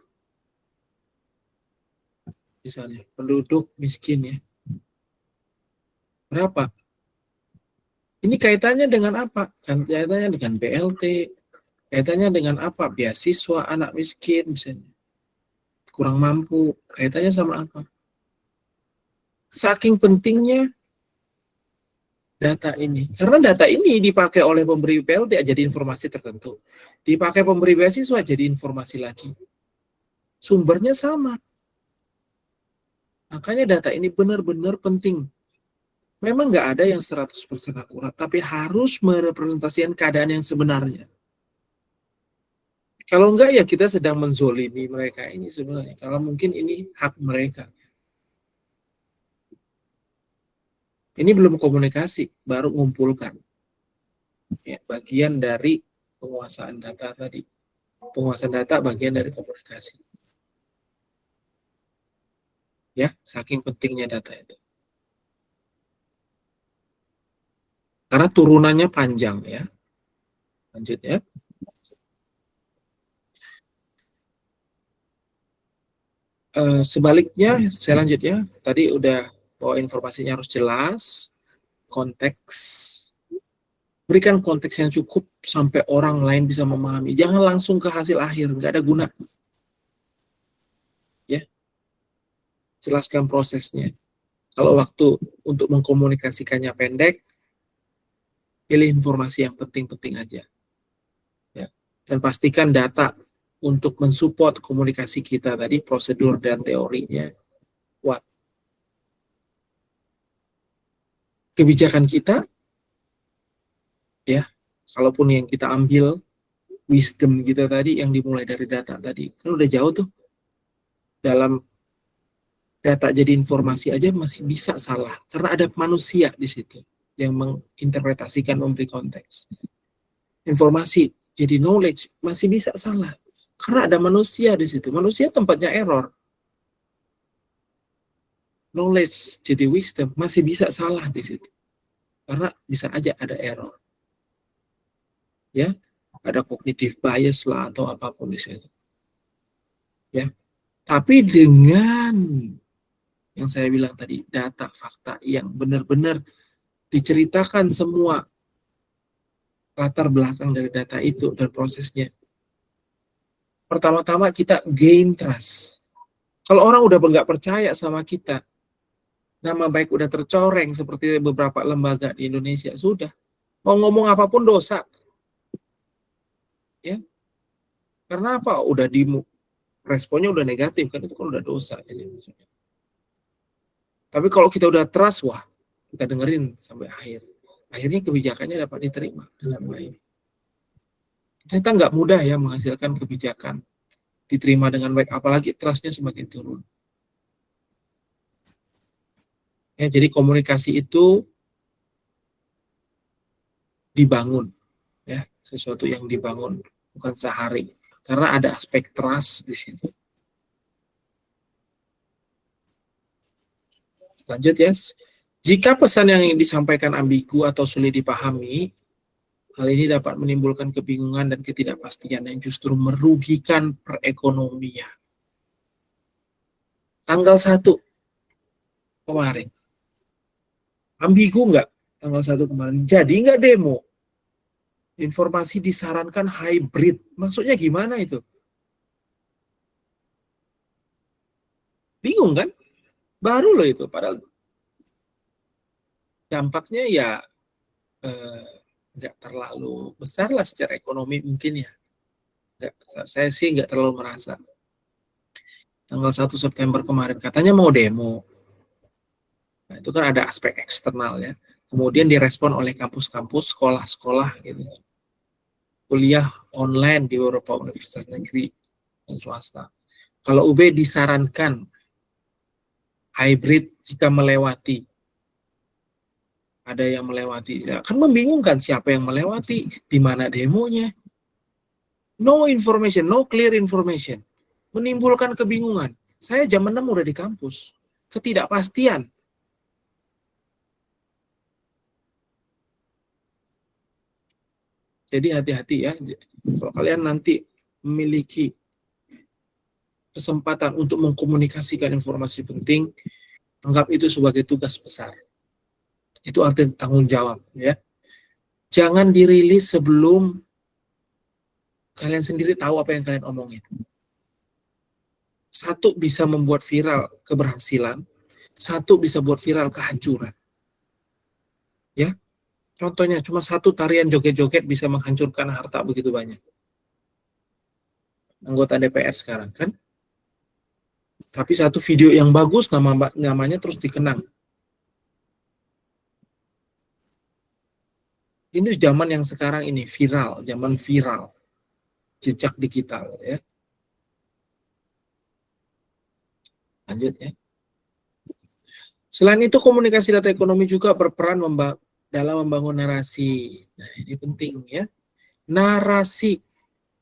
Misalnya, penduduk miskin ya. Berapa? Ini kaitannya dengan apa? Kaitannya dengan BLT, kaitannya dengan apa? Beasiswa anak miskin misalnya. Kurang mampu, kaitannya sama apa? Saking pentingnya data ini. Karena data ini dipakai oleh pemberi BLT jadi informasi tertentu. Dipakai pemberi beasiswa jadi informasi lagi. Sumbernya sama. Makanya data ini benar-benar penting. Memang nggak ada yang 100% akurat, tapi harus merepresentasikan keadaan yang sebenarnya. Kalau enggak ya kita sedang menzolimi mereka ini sebenarnya. Kalau mungkin ini hak mereka. Ini belum komunikasi, baru ngumpulkan. Ya, bagian dari penguasaan data tadi. Penguasaan data bagian dari komunikasi. Ya, saking pentingnya data itu. Karena turunannya panjang ya. Lanjut ya. Sebaliknya, saya lanjut ya. Tadi udah bahwa informasinya harus jelas, konteks, berikan konteks yang cukup sampai orang lain bisa memahami. Jangan langsung ke hasil akhir, nggak ada guna. Ya, jelaskan prosesnya. Kalau waktu untuk mengkomunikasikannya pendek, pilih informasi yang penting-penting aja. Ya. Dan pastikan data untuk mensupport komunikasi kita tadi, prosedur dan teorinya kuat. Kebijakan kita, ya, kalaupun yang kita ambil, wisdom kita tadi yang dimulai dari data tadi, kan udah jauh tuh. Dalam data jadi informasi aja masih bisa salah, karena ada manusia di situ yang menginterpretasikan, memberi konteks. Informasi jadi knowledge masih bisa salah, karena ada manusia di situ. Manusia tempatnya error. Knowledge jadi wisdom masih bisa salah di situ, karena bisa aja ada error. Ya, ada cognitive bias lah atau apapun di situ. Ya, tapi dengan yang saya bilang tadi, data, fakta yang benar-benar diceritakan semua latar belakang dari data itu dan prosesnya. Pertama-tama kita gain trust. Kalau orang udah nggak percaya sama kita, nama baik udah tercoreng seperti beberapa lembaga di Indonesia, sudah. Mau ngomong apapun dosa. Ya. Karena apa? Udah responnya udah negatif, kan itu kan udah dosa. Jadi, maksudnya. Tapi kalau kita udah trust, wah, kita dengerin sampai akhir. Akhirnya kebijakannya dapat diterima dengan baik. Ternyata nggak mudah ya menghasilkan kebijakan diterima dengan baik, apalagi trustnya semakin turun. Ya, jadi komunikasi itu dibangun, ya, sesuatu yang dibangun, bukan sehari, karena ada aspek trust di situ. Lanjut ya. Jika pesan yang disampaikan ambigu atau sulit dipahami, hal ini dapat menimbulkan kebingungan dan ketidakpastian yang justru merugikan perekonomian. Tanggal 1 kemarin, ambigu nggak tanggal 1 kemarin? Jadi nggak demo? Informasi disarankan hybrid. Maksudnya gimana itu? Bingung kan? Baru loh itu, padahal dampaknya ya nggak terlalu besar lah secara ekonomi mungkin ya. Saya sih nggak terlalu merasa. Tanggal 1 September kemarin katanya mau demo. Nah, itu kan ada aspek eksternal ya. Kemudian direspon oleh kampus-kampus, sekolah-sekolah gitu. Kuliah online di beberapa universitas negeri dan swasta. Kalau UB disarankan hybrid jika melewati. Ada yang melewati. Ya, kan membingungkan siapa yang melewati, di mana demonya. No information, no clear information. Menimbulkan kebingungan. Saya jam 6 udah di kampus. Ketidakpastian. Jadi hati-hati ya. Kalau kalian nanti memiliki kesempatan untuk mengkomunikasikan informasi penting, anggap itu sebagai tugas besar. Itu arti tanggung jawab ya. Jangan dirilis sebelum kalian sendiri tahu apa yang kalian omongin. Satu bisa membuat viral keberhasilan, satu bisa buat viral kehancuran. Ya. Contohnya cuma satu tarian joget-joget bisa menghancurkan harta begitu banyak. Anggota DPR sekarang kan. Tapi satu video yang bagus namanya terus dikenang. Ini zaman yang sekarang ini viral, zaman viral. Jejak digital ya. Lanjut ya. Selain itu komunikasi data ekonomi juga berperan dalam membangun narasi. Nah, ini penting ya. Narasi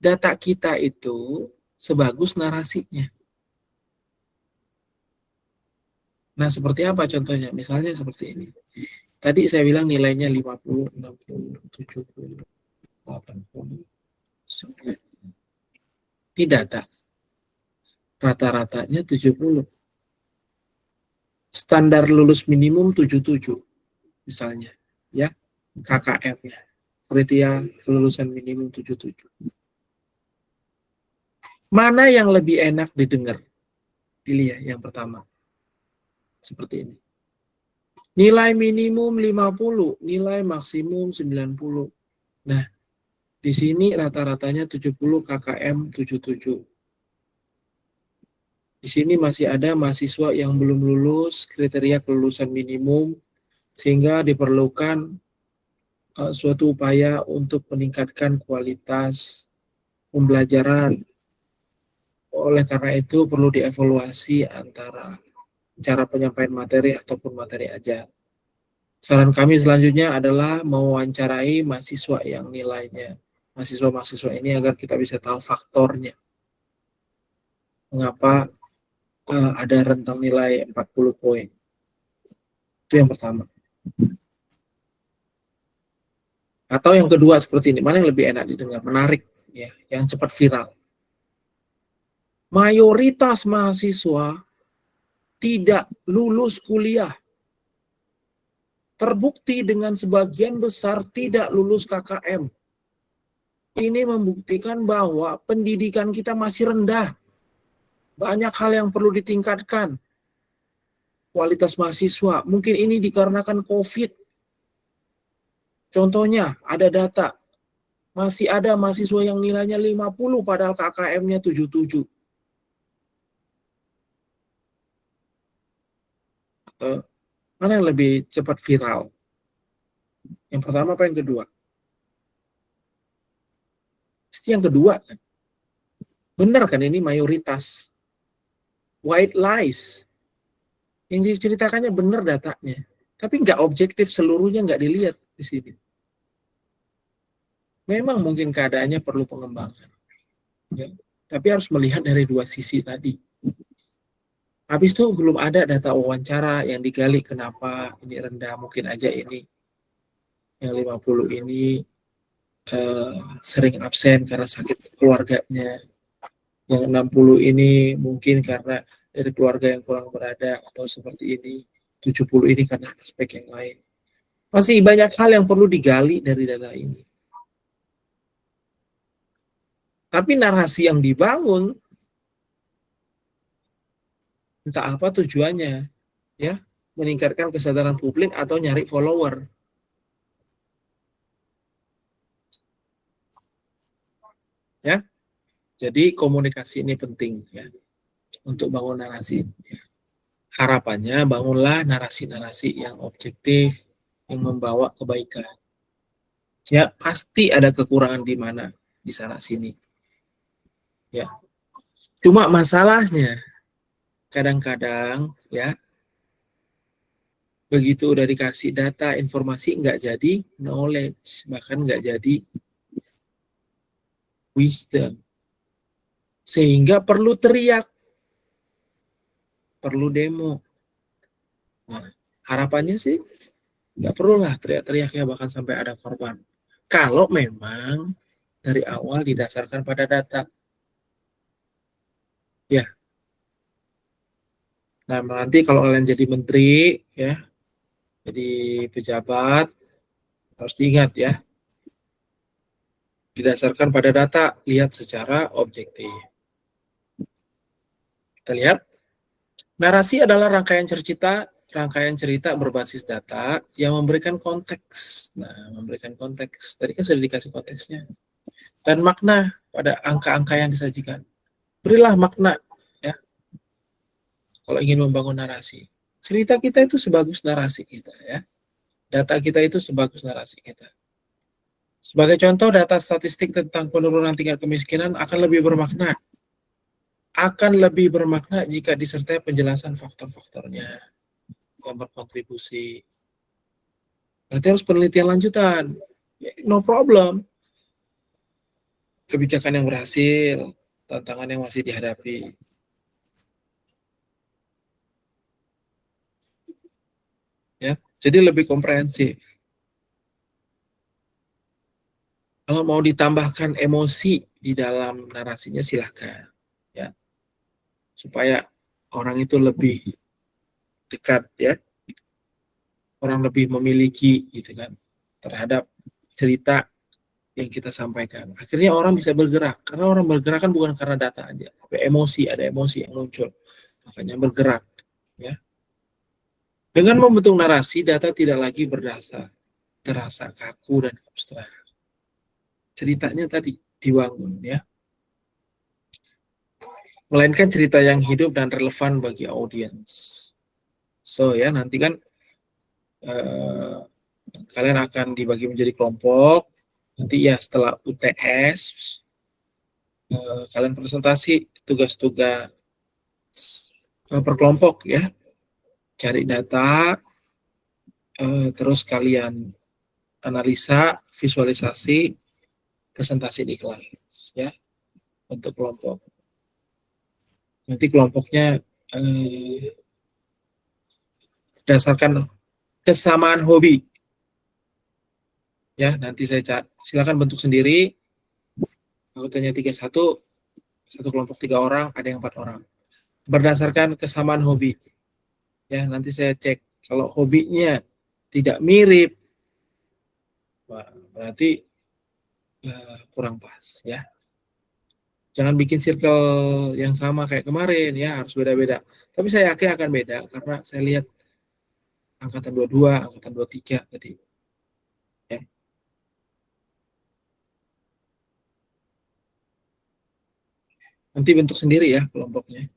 data kita itu sebagus narasinya. Nah, seperti apa contohnya? Misalnya seperti ini. Tadi saya bilang nilainya 50, 60, 70, 80, 90. Di data. Rata-ratanya 70. Standar lulus minimum 77 misalnya. Ya, KKM-nya. Kriteria kelulusan minimum 77. Mana yang lebih enak didengar? Pilih ya yang pertama. Seperti ini. Nilai minimum 50, nilai maksimum 90. Nah, di sini rata-ratanya 70 KKM 77. Di sini masih ada mahasiswa yang belum lulus kriteria kelulusan minimum, sehingga diperlukan suatu upaya untuk meningkatkan kualitas pembelajaran. Oleh karena itu perlu dievaluasi antara cara penyampaian materi ataupun materi ajar. Saran kami selanjutnya adalah mewawancarai mahasiswa yang nilainya, mahasiswa-mahasiswa ini agar kita bisa tahu faktornya. Mengapa ada rentang nilai 40 poin. Itu yang pertama. Atau yang kedua seperti ini, mana yang lebih enak didengar, menarik, ya, yang cepat viral. Mayoritas mahasiswa tidak lulus kuliah. Terbukti dengan sebagian besar tidak lulus KKM. Ini membuktikan bahwa pendidikan kita masih rendah. Banyak hal yang perlu ditingkatkan. Kualitas mahasiswa, mungkin ini dikarenakan COVID. Contohnya, ada data. Masih ada mahasiswa yang nilainya 50 padahal KKM-nya 77. Atau mana yang lebih cepat viral? Yang pertama apa yang kedua? Pasti yang kedua kan? Benar kan ini mayoritas. White lies. Yang diceritakannya benar datanya. Tapi nggak objektif, seluruhnya nggak dilihat di sini. Memang mungkin keadaannya perlu pengembangan. Ya. Tapi harus melihat dari dua sisi tadi. Habis itu belum ada data wawancara yang digali kenapa ini rendah. Mungkin aja ini yang 50 ini sering absen karena sakit keluarganya. Yang 60 ini mungkin karena dari keluarga yang kurang berada atau seperti ini. 70 ini karena aspek yang lain. Masih banyak hal yang perlu digali dari data ini. Tapi narasi yang dibangun, entah apa tujuannya, ya, meningkatkan kesadaran publik atau nyari follower. Ya, jadi komunikasi ini penting ya untuk bangun narasi. Harapannya bangunlah narasi-narasi yang objektif, yang membawa kebaikan. Ya, pasti ada kekurangan di mana, di sana sini. Ya. Cuma masalahnya kadang-kadang ya begitu udah dikasih data, informasi nggak jadi knowledge, bahkan nggak jadi wisdom. Sehingga perlu teriak, perlu demo. Nah, harapannya sih nggak perlu lah teriak-teriak ya bahkan sampai ada korban. Kalau memang dari awal didasarkan pada data. Ya, nah nanti kalau kalian jadi menteri, ya, jadi pejabat, harus diingat ya, didasarkan pada data, lihat secara objektif. Kita lihat, narasi adalah rangkaian cerita berbasis data yang memberikan konteks. Nah, memberikan konteks. Tadi kan sudah dikasih konteksnya. Dan makna pada angka-angka yang disajikan. Berilah makna, ya, kalau ingin membangun narasi. Cerita kita itu sebagus narasi kita, ya. Data kita itu sebagus narasi kita. Sebagai contoh, data statistik tentang penurunan tingkat kemiskinan akan lebih bermakna. Akan lebih bermakna jika disertai penjelasan faktor-faktornya yang berkontribusi. Nanti harus penelitian lanjutan. No problem. Kebijakan yang berhasil, tantangan yang masih dihadapi. Ya, jadi lebih komprehensif. Kalau mau ditambahkan emosi di dalam narasinya silahkan, ya, supaya orang itu lebih dekat, ya, orang lebih memiliki gitu kan terhadap cerita yang kita sampaikan. Akhirnya orang bisa bergerak, karena orang bergerak kan bukan karena data aja, tapi emosi, ada emosi yang muncul, makanya bergerak, ya. Dengan membentuk narasi, data tidak lagi terasa kaku dan abstrak. Ceritanya tadi dibangun, ya, melainkan cerita yang hidup dan relevan bagi audiens. So ya, nanti kan kalian akan dibagi menjadi kelompok. Nanti ya setelah UTS kalian presentasi tugas-tugas per kelompok ya, cari data, terus kalian analisa, visualisasi, presentasi di kelas ya untuk kelompok. Nanti kelompoknya berdasarkan kesamaan hobi. Ya, nanti saya silakan bentuk sendiri. Anggotanya 31, satu kelompok 3 orang, ada yang 4 orang. Berdasarkan kesamaan hobi. Ya, nanti saya cek kalau hobinya tidak mirip, berarti kurang pas ya. Jangan bikin circle yang sama kayak kemarin ya, harus beda-beda. Tapi saya yakin akan beda karena saya lihat angkatan 22, angkatan 23 tadi. Ya. Nanti bentuk sendiri ya kelompoknya.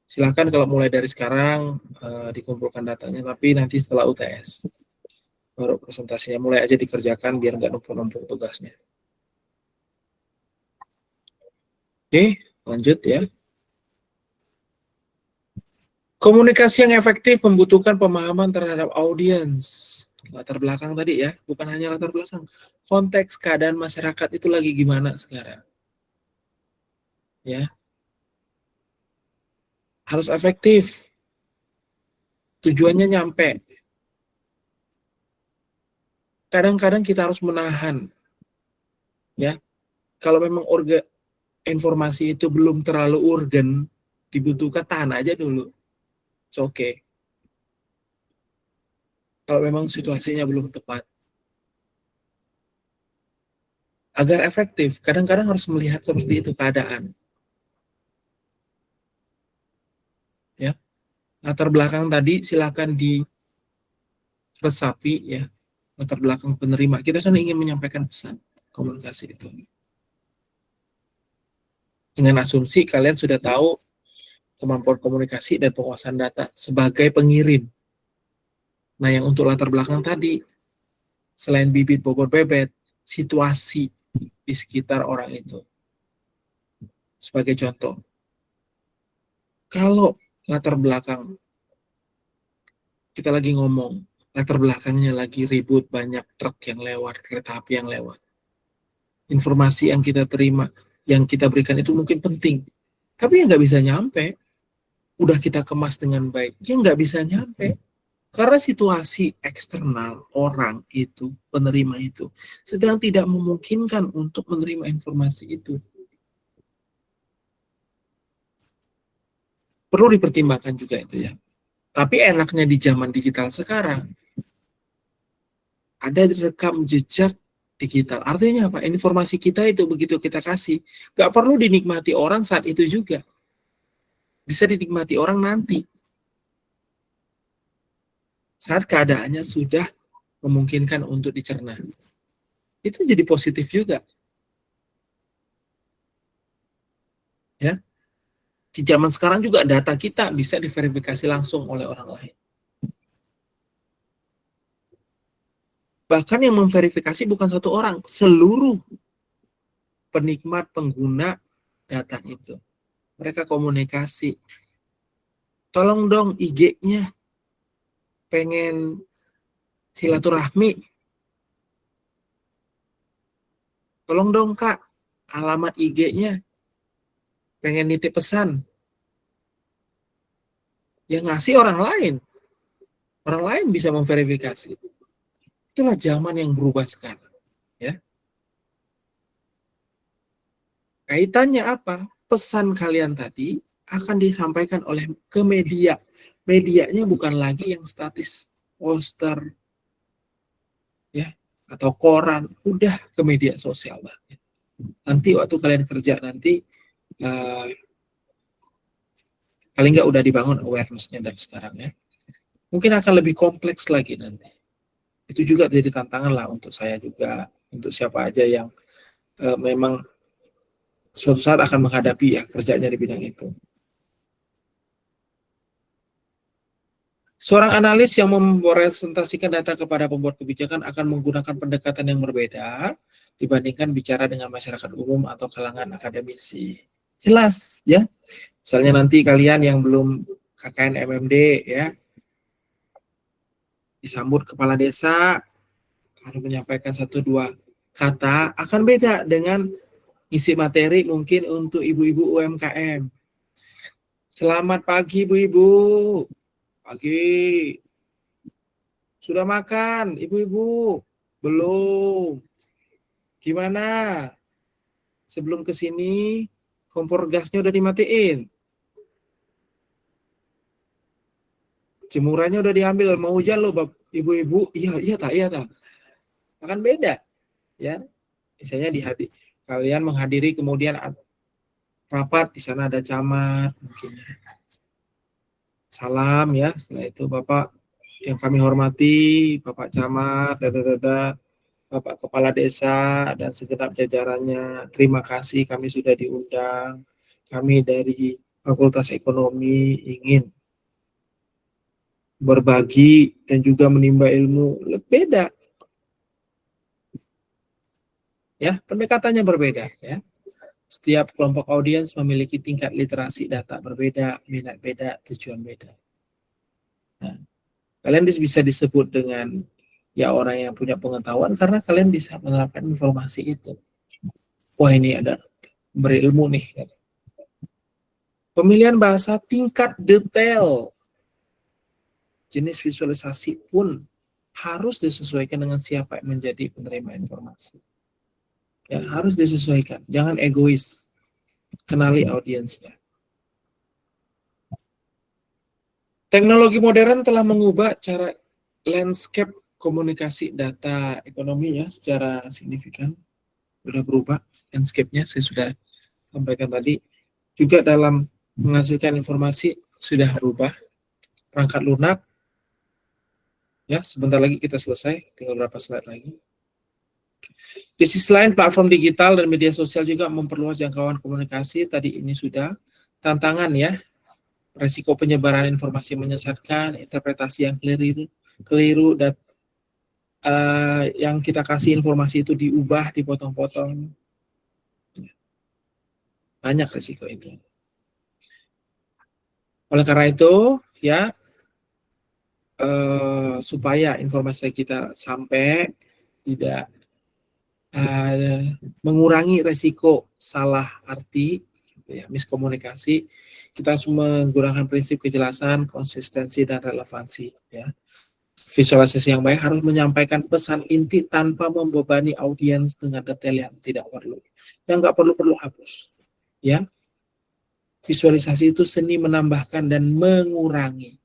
Silahkan kalau mulai dari sekarang dikumpulkan datanya, tapi nanti setelah UTS baru presentasinya mulai aja dikerjakan biar nggak numpuk-numpuk tugasnya. Oke, lanjut ya. Komunikasi yang efektif membutuhkan pemahaman terhadap audiens. Latar belakang tadi ya, bukan hanya latar belakang. Konteks keadaan masyarakat itu lagi gimana sekarang. Ya. Harus efektif. Tujuannya nyampe. Kadang-kadang kita harus menahan. Ya. Kalau memang informasi itu belum terlalu urgen, dibutuhkan, tahan aja dulu. It's okay. Kalau memang situasinya belum tepat. Agar efektif, kadang-kadang harus melihat seperti itu keadaan. Ya. Latar belakang tadi silakan diresapi ya. Latar belakang penerima. Kita kan ingin menyampaikan pesan komunikasi itu. Dengan asumsi kalian sudah tahu kemampuan komunikasi dan penguasaan data sebagai pengirim. Nah, yang untuk latar belakang tadi, selain bibit bobot bebet, situasi di sekitar orang itu. Sebagai contoh, kalau latar belakang, kita lagi ngomong, latar belakangnya lagi ribut, banyak truk yang lewat, kereta api yang lewat. Informasi yang kita terima, yang kita berikan itu mungkin penting, tapi ya nggak bisa nyampe. Udah kita kemas dengan baik, ya nggak bisa nyampe. Karena situasi eksternal orang itu, penerima itu, sedang tidak memungkinkan untuk menerima informasi itu. Perlu dipertimbangkan juga itu ya. Tapi enaknya di zaman digital sekarang, ada rekam jejak digital. Artinya apa? Informasi kita itu begitu kita kasih, nggak perlu dinikmati orang saat itu juga. Bisa dinikmati orang nanti. Saat keadaannya sudah memungkinkan untuk dicerna. Itu jadi positif juga. Ya. Di zaman sekarang juga data kita bisa diverifikasi langsung oleh orang lain. Bahkan yang memverifikasi bukan satu orang, seluruh penikmat pengguna data itu. Mereka komunikasi. Tolong dong IG-nya, pengen silaturahmi. Tolong dong Kak, alamat IG-nya, pengen nitip pesan. Yang ngasih orang lain. Orang lain bisa memverifikasi. Itulah zaman yang berubah sekarang. Ya. Kaitannya apa? Pesan kalian tadi akan disampaikan ke media. Medianya bukan lagi yang statis, poster, ya, atau koran, udah ke media sosial banget. Nanti waktu kalian kerja nanti, paling nggak udah dibangun awareness-nya dari sekarang ya. Mungkin akan lebih kompleks lagi nanti. Itu juga jadi tantangan lah untuk saya juga, untuk siapa aja yang memang suatu saat akan menghadapi ya kerjanya di bidang itu. Seorang analis yang mempresentasikan data kepada pembuat kebijakan akan menggunakan pendekatan yang berbeda dibandingkan bicara dengan masyarakat umum atau kalangan akademisi. Jelas ya. Misalnya nanti kalian yang belum KKN MMD ya, disambut kepala desa, lalu menyampaikan 1-2 kata, akan beda dengan isi materi mungkin untuk ibu-ibu UMKM. Selamat pagi ibu-ibu. Pagi. Sudah makan ibu-ibu? Belum. Gimana? Sebelum ke sini kompor gasnya udah dimatiin. Jemurannya udah diambil, mau hujan loh ibu-ibu. Iya tak. Akan beda ya. Misalnya kalian menghadiri kemudian rapat, di sana ada camat mungkin. Salam ya, setelah itu Bapak yang kami hormati, Bapak Camat, Bapak Kepala Desa dan segenap jajarannya. Terima kasih kami sudah diundang. Kami dari Fakultas Ekonomi ingin berbagi dan juga menimba ilmu. Beda. Ya, pendekatannya berbeda ya. Setiap kelompok audiens memiliki tingkat literasi data berbeda, minat beda, tujuan beda. Nah, kalian bisa disebut dengan ya orang yang punya pengetahuan karena kalian bisa menerapkan informasi itu. Wah, ini ada berilmu nih. Pemilihan bahasa tingkat detail. Jenis visualisasi pun harus disesuaikan dengan siapa yang menjadi penerima informasi. Ya, harus disesuaikan. Jangan egois. Kenali audiensnya. Teknologi modern telah mengubah cara landscape komunikasi data ekonomi ya secara signifikan. Sudah berubah landscape-nya, saya sudah sampaikan tadi. Juga dalam menghasilkan informasi sudah berubah. Perangkat lunak, ya sebentar lagi kita selesai, tinggal berapa slide lagi. Di sisi lain, platform digital dan media sosial juga memperluas jangkauan komunikasi. Tadi ini sudah tantangan ya, resiko penyebaran informasi menyesatkan, interpretasi yang keliru, keliru dan yang kita kasih informasi itu diubah, dipotong-potong. Banyak risiko itu. Oleh karena itu, ya, supaya informasi kita sampai tidak mengurangi resiko salah arti, gitu ya, miskomunikasi, kita harus menggunakan prinsip kejelasan, konsistensi, dan relevansi. Ya. Visualisasi yang baik harus menyampaikan pesan inti tanpa membebani audiens dengan detail yang tidak perlu. Yang nggak perlu hapus. Ya, visualisasi itu seni menambahkan dan mengurangi.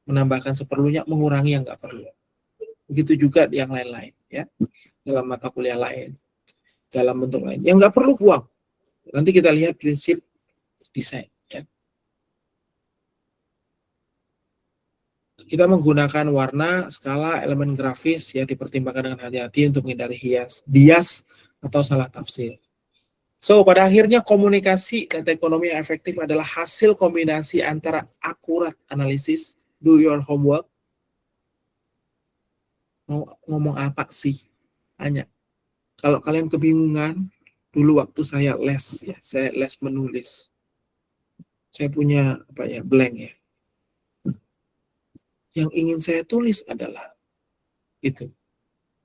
Menambahkan seperlunya, mengurangi yang nggak perlu. Begitu juga di yang lain-lain, ya, dalam mata kuliah lain, dalam bentuk lain. Yang nggak perlu buang. Nanti kita lihat prinsip desain. Ya. Kita menggunakan warna, skala, elemen grafis ya dipertimbangkan dengan hati-hati untuk menghindari bias atau salah tafsir. So, pada akhirnya komunikasi dan ekonomi yang efektif adalah hasil kombinasi antara akurat analisis, do your homework. Mau ngomong apa sih? Hanya. Kalau kalian kebingungan, dulu waktu saya les ya, saya les menulis. Saya punya blank ya. Yang ingin saya tulis adalah itu.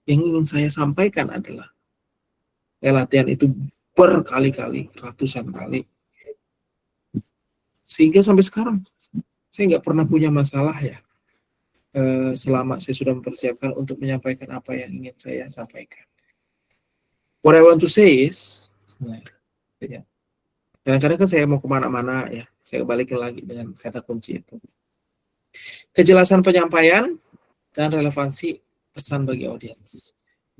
Yang ingin saya sampaikan adalah latihan itu berkali-kali, ratusan kali. Sehingga sampai sekarang saya nggak pernah punya masalah ya. Selama saya sudah mempersiapkan untuk menyampaikan apa yang ingin saya sampaikan. What I want to say is, ya. Kadang-kadang kan saya mau kemana-mana ya, saya balikin lagi dengan kata kunci itu. Kejelasan penyampaian dan relevansi pesan bagi audiens.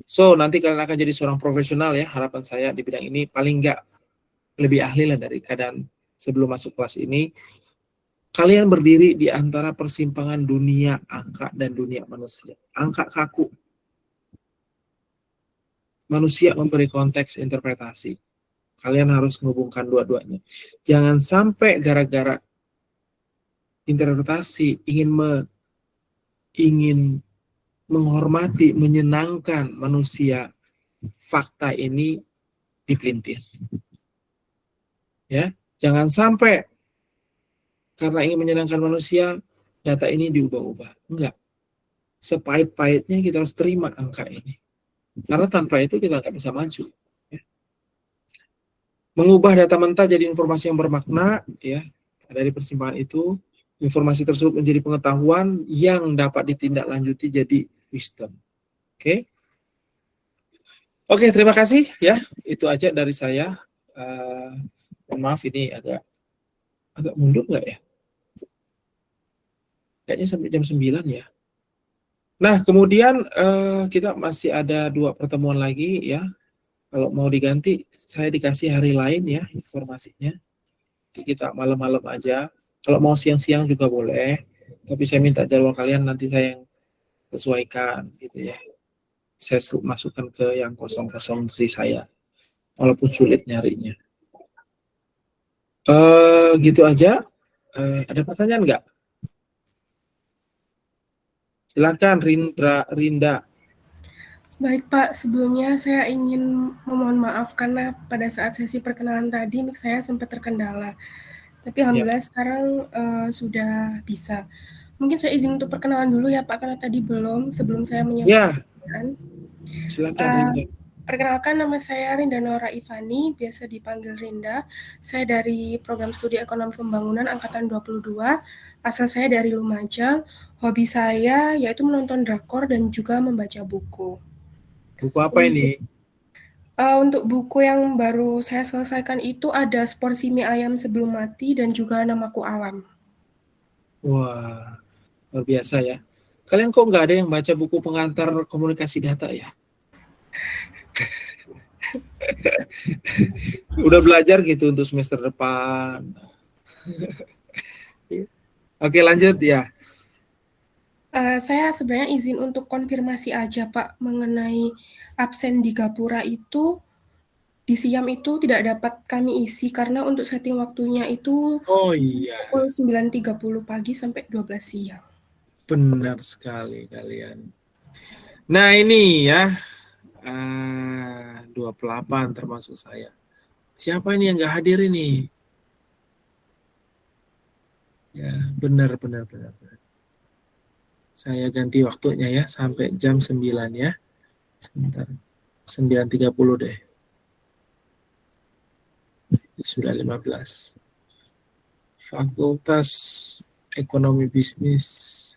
So, nanti kalian akan jadi seorang profesional ya, harapan saya di bidang ini paling nggak lebih ahli lah dari keadaan sebelum masuk kelas ini. Kalian berdiri di antara persimpangan dunia angka dan dunia manusia. Angka kaku. Manusia memberi konteks interpretasi. Kalian harus menghubungkan dua-duanya. Jangan sampai gara-gara interpretasi ingin menghormati, menyenangkan manusia, fakta ini dipelintir. Ya, jangan sampai karena ingin menyenangkan manusia, data ini diubah-ubah. Enggak. Sepahit-pahitnya kita harus terima angka ini. Karena tanpa itu kita nggak bisa maju. Ya. Mengubah data mentah jadi informasi yang bermakna, ya, dari persimpangan itu, informasi tersebut menjadi pengetahuan yang dapat ditindaklanjuti jadi wisdom. Oke. Oke, terima kasih ya. Itu aja dari saya. Mohon maaf ini agak mundur nggak ya? Kayaknya sampai jam 9 ya. Nah, kemudian kita masih ada 2 pertemuan lagi ya. Kalau mau diganti, saya dikasih hari lain ya informasinya. Jadi kita malam-malam aja. Kalau mau siang-siang juga boleh. Tapi saya minta jadwal kalian nanti saya yang sesuaikan gitu ya. Saya masukkan ke yang kosong-kosong di saya. Walaupun sulit nyarinya. Gitu aja. Ada pertanyaan nggak? Silakan Rinda. Baik Pak, sebelumnya saya ingin memohon maaf karena pada saat sesi perkenalan tadi mic saya sempat terkendala. Tapi alhamdulillah sekarang sudah bisa. Mungkin saya izin untuk perkenalan dulu ya Pak, karena tadi belum sebelum saya menyampaikan. Silakan Rinda. Perkenalkan, nama saya Rinda Nora Ivani, biasa dipanggil Rinda. Saya dari Program Studi Ekonomi Pembangunan Angkatan 22. Asal saya dari Lumajang. Hobi saya yaitu menonton drakor dan juga membaca buku. Buku apa ini? Untuk buku yang baru saya selesaikan itu ada Seporsi Mie Ayam Sebelum Mati dan juga Namaku Alam. Wah, luar biasa ya. Kalian kok nggak ada yang baca buku pengantar komunikasi data ya? Udah belajar gitu untuk semester depan. Oke, lanjut ya. Saya sebenarnya izin untuk konfirmasi aja Pak mengenai absen di Gapura itu di Siam itu tidak dapat kami isi karena untuk setting waktunya itu Oh iya. pukul 9.30 pagi sampai 12 siang. Benar sekali kalian. Nah ini ya, 28 termasuk saya. Siapa ini yang nggak hadir ini? Ya, benar. Saya ganti waktunya ya, sampai jam 9 ya. Sebentar, 9.30 deh. Sudah 15. Fakultas Ekonomi Bisnis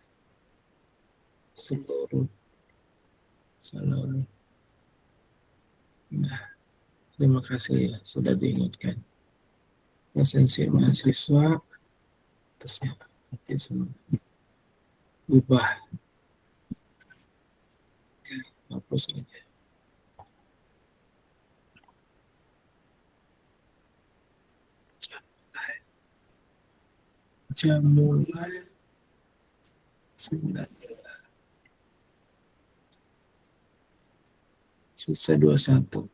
seluruh. Nah, terima kasih ya sudah diingatkan. Presensi mahasiswa atasnya oke semua. Ubah hapus aja. Jam mulai 9. Sisa 21.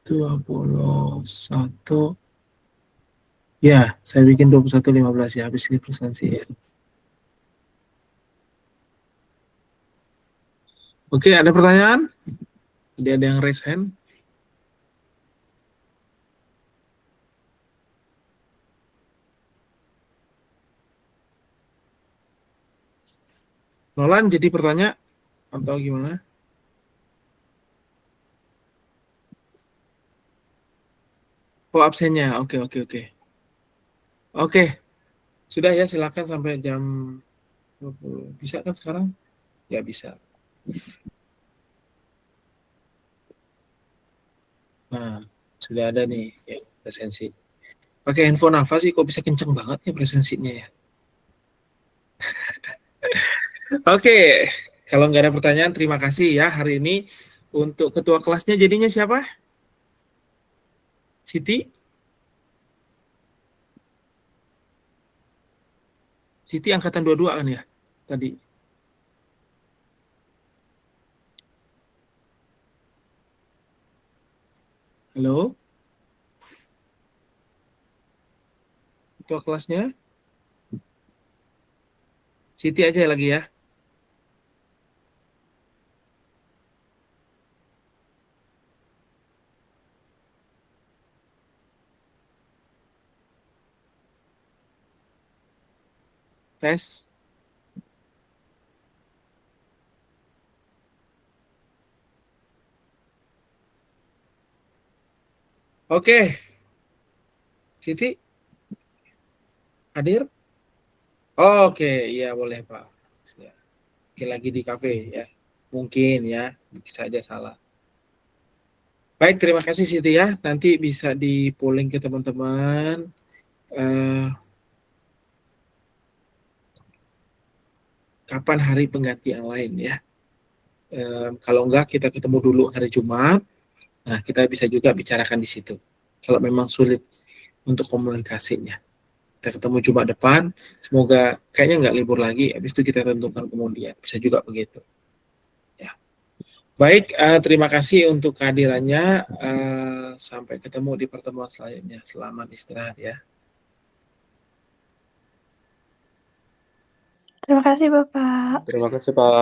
21. Ya, saya bikin 21.15 ya, habis ini presensi ya. Oke, ada pertanyaan? Tidak ada yang raise hand? Nolan jadi pertanyaan atau gimana? Oh, absennya. Oke. Oke, sudah ya, silakan sampai jam 20. Bisa kan sekarang? Ya bisa. Nah, sudah ada nih ya, presensi. Pakai handphone apa sih? Kok bisa kenceng banget ya presensinya ya? Oke, kalau nggak ada pertanyaan, terima kasih ya hari ini. Untuk ketua kelasnya jadinya siapa? Siti? Siti angkatan 22 kan ya? Tadi. Halo? Ketua kelasnya? Siti aja lagi ya. Tes. Oke. Siti hadir? Oke, iya boleh Pak. Ya. Mungkin lagi di kafe ya. Mungkin ya, bisa aja salah. Baik, terima kasih Siti ya. Nanti bisa di polling ke teman-teman. Kapan hari pengganti yang lain ya. Kalau enggak, kita ketemu dulu hari Jumat. Nah, kita bisa juga bicarakan di situ. Kalau memang sulit untuk komunikasinya. Kita ketemu Jumat depan. Semoga kayaknya nggak libur lagi. Habis itu kita tentukan kemudian. Bisa juga begitu. Ya. Baik, terima kasih untuk kehadirannya. Sampai ketemu di pertemuan selanjutnya. Selamat istirahat ya. Terima kasih Bapak. Terima kasih Pak.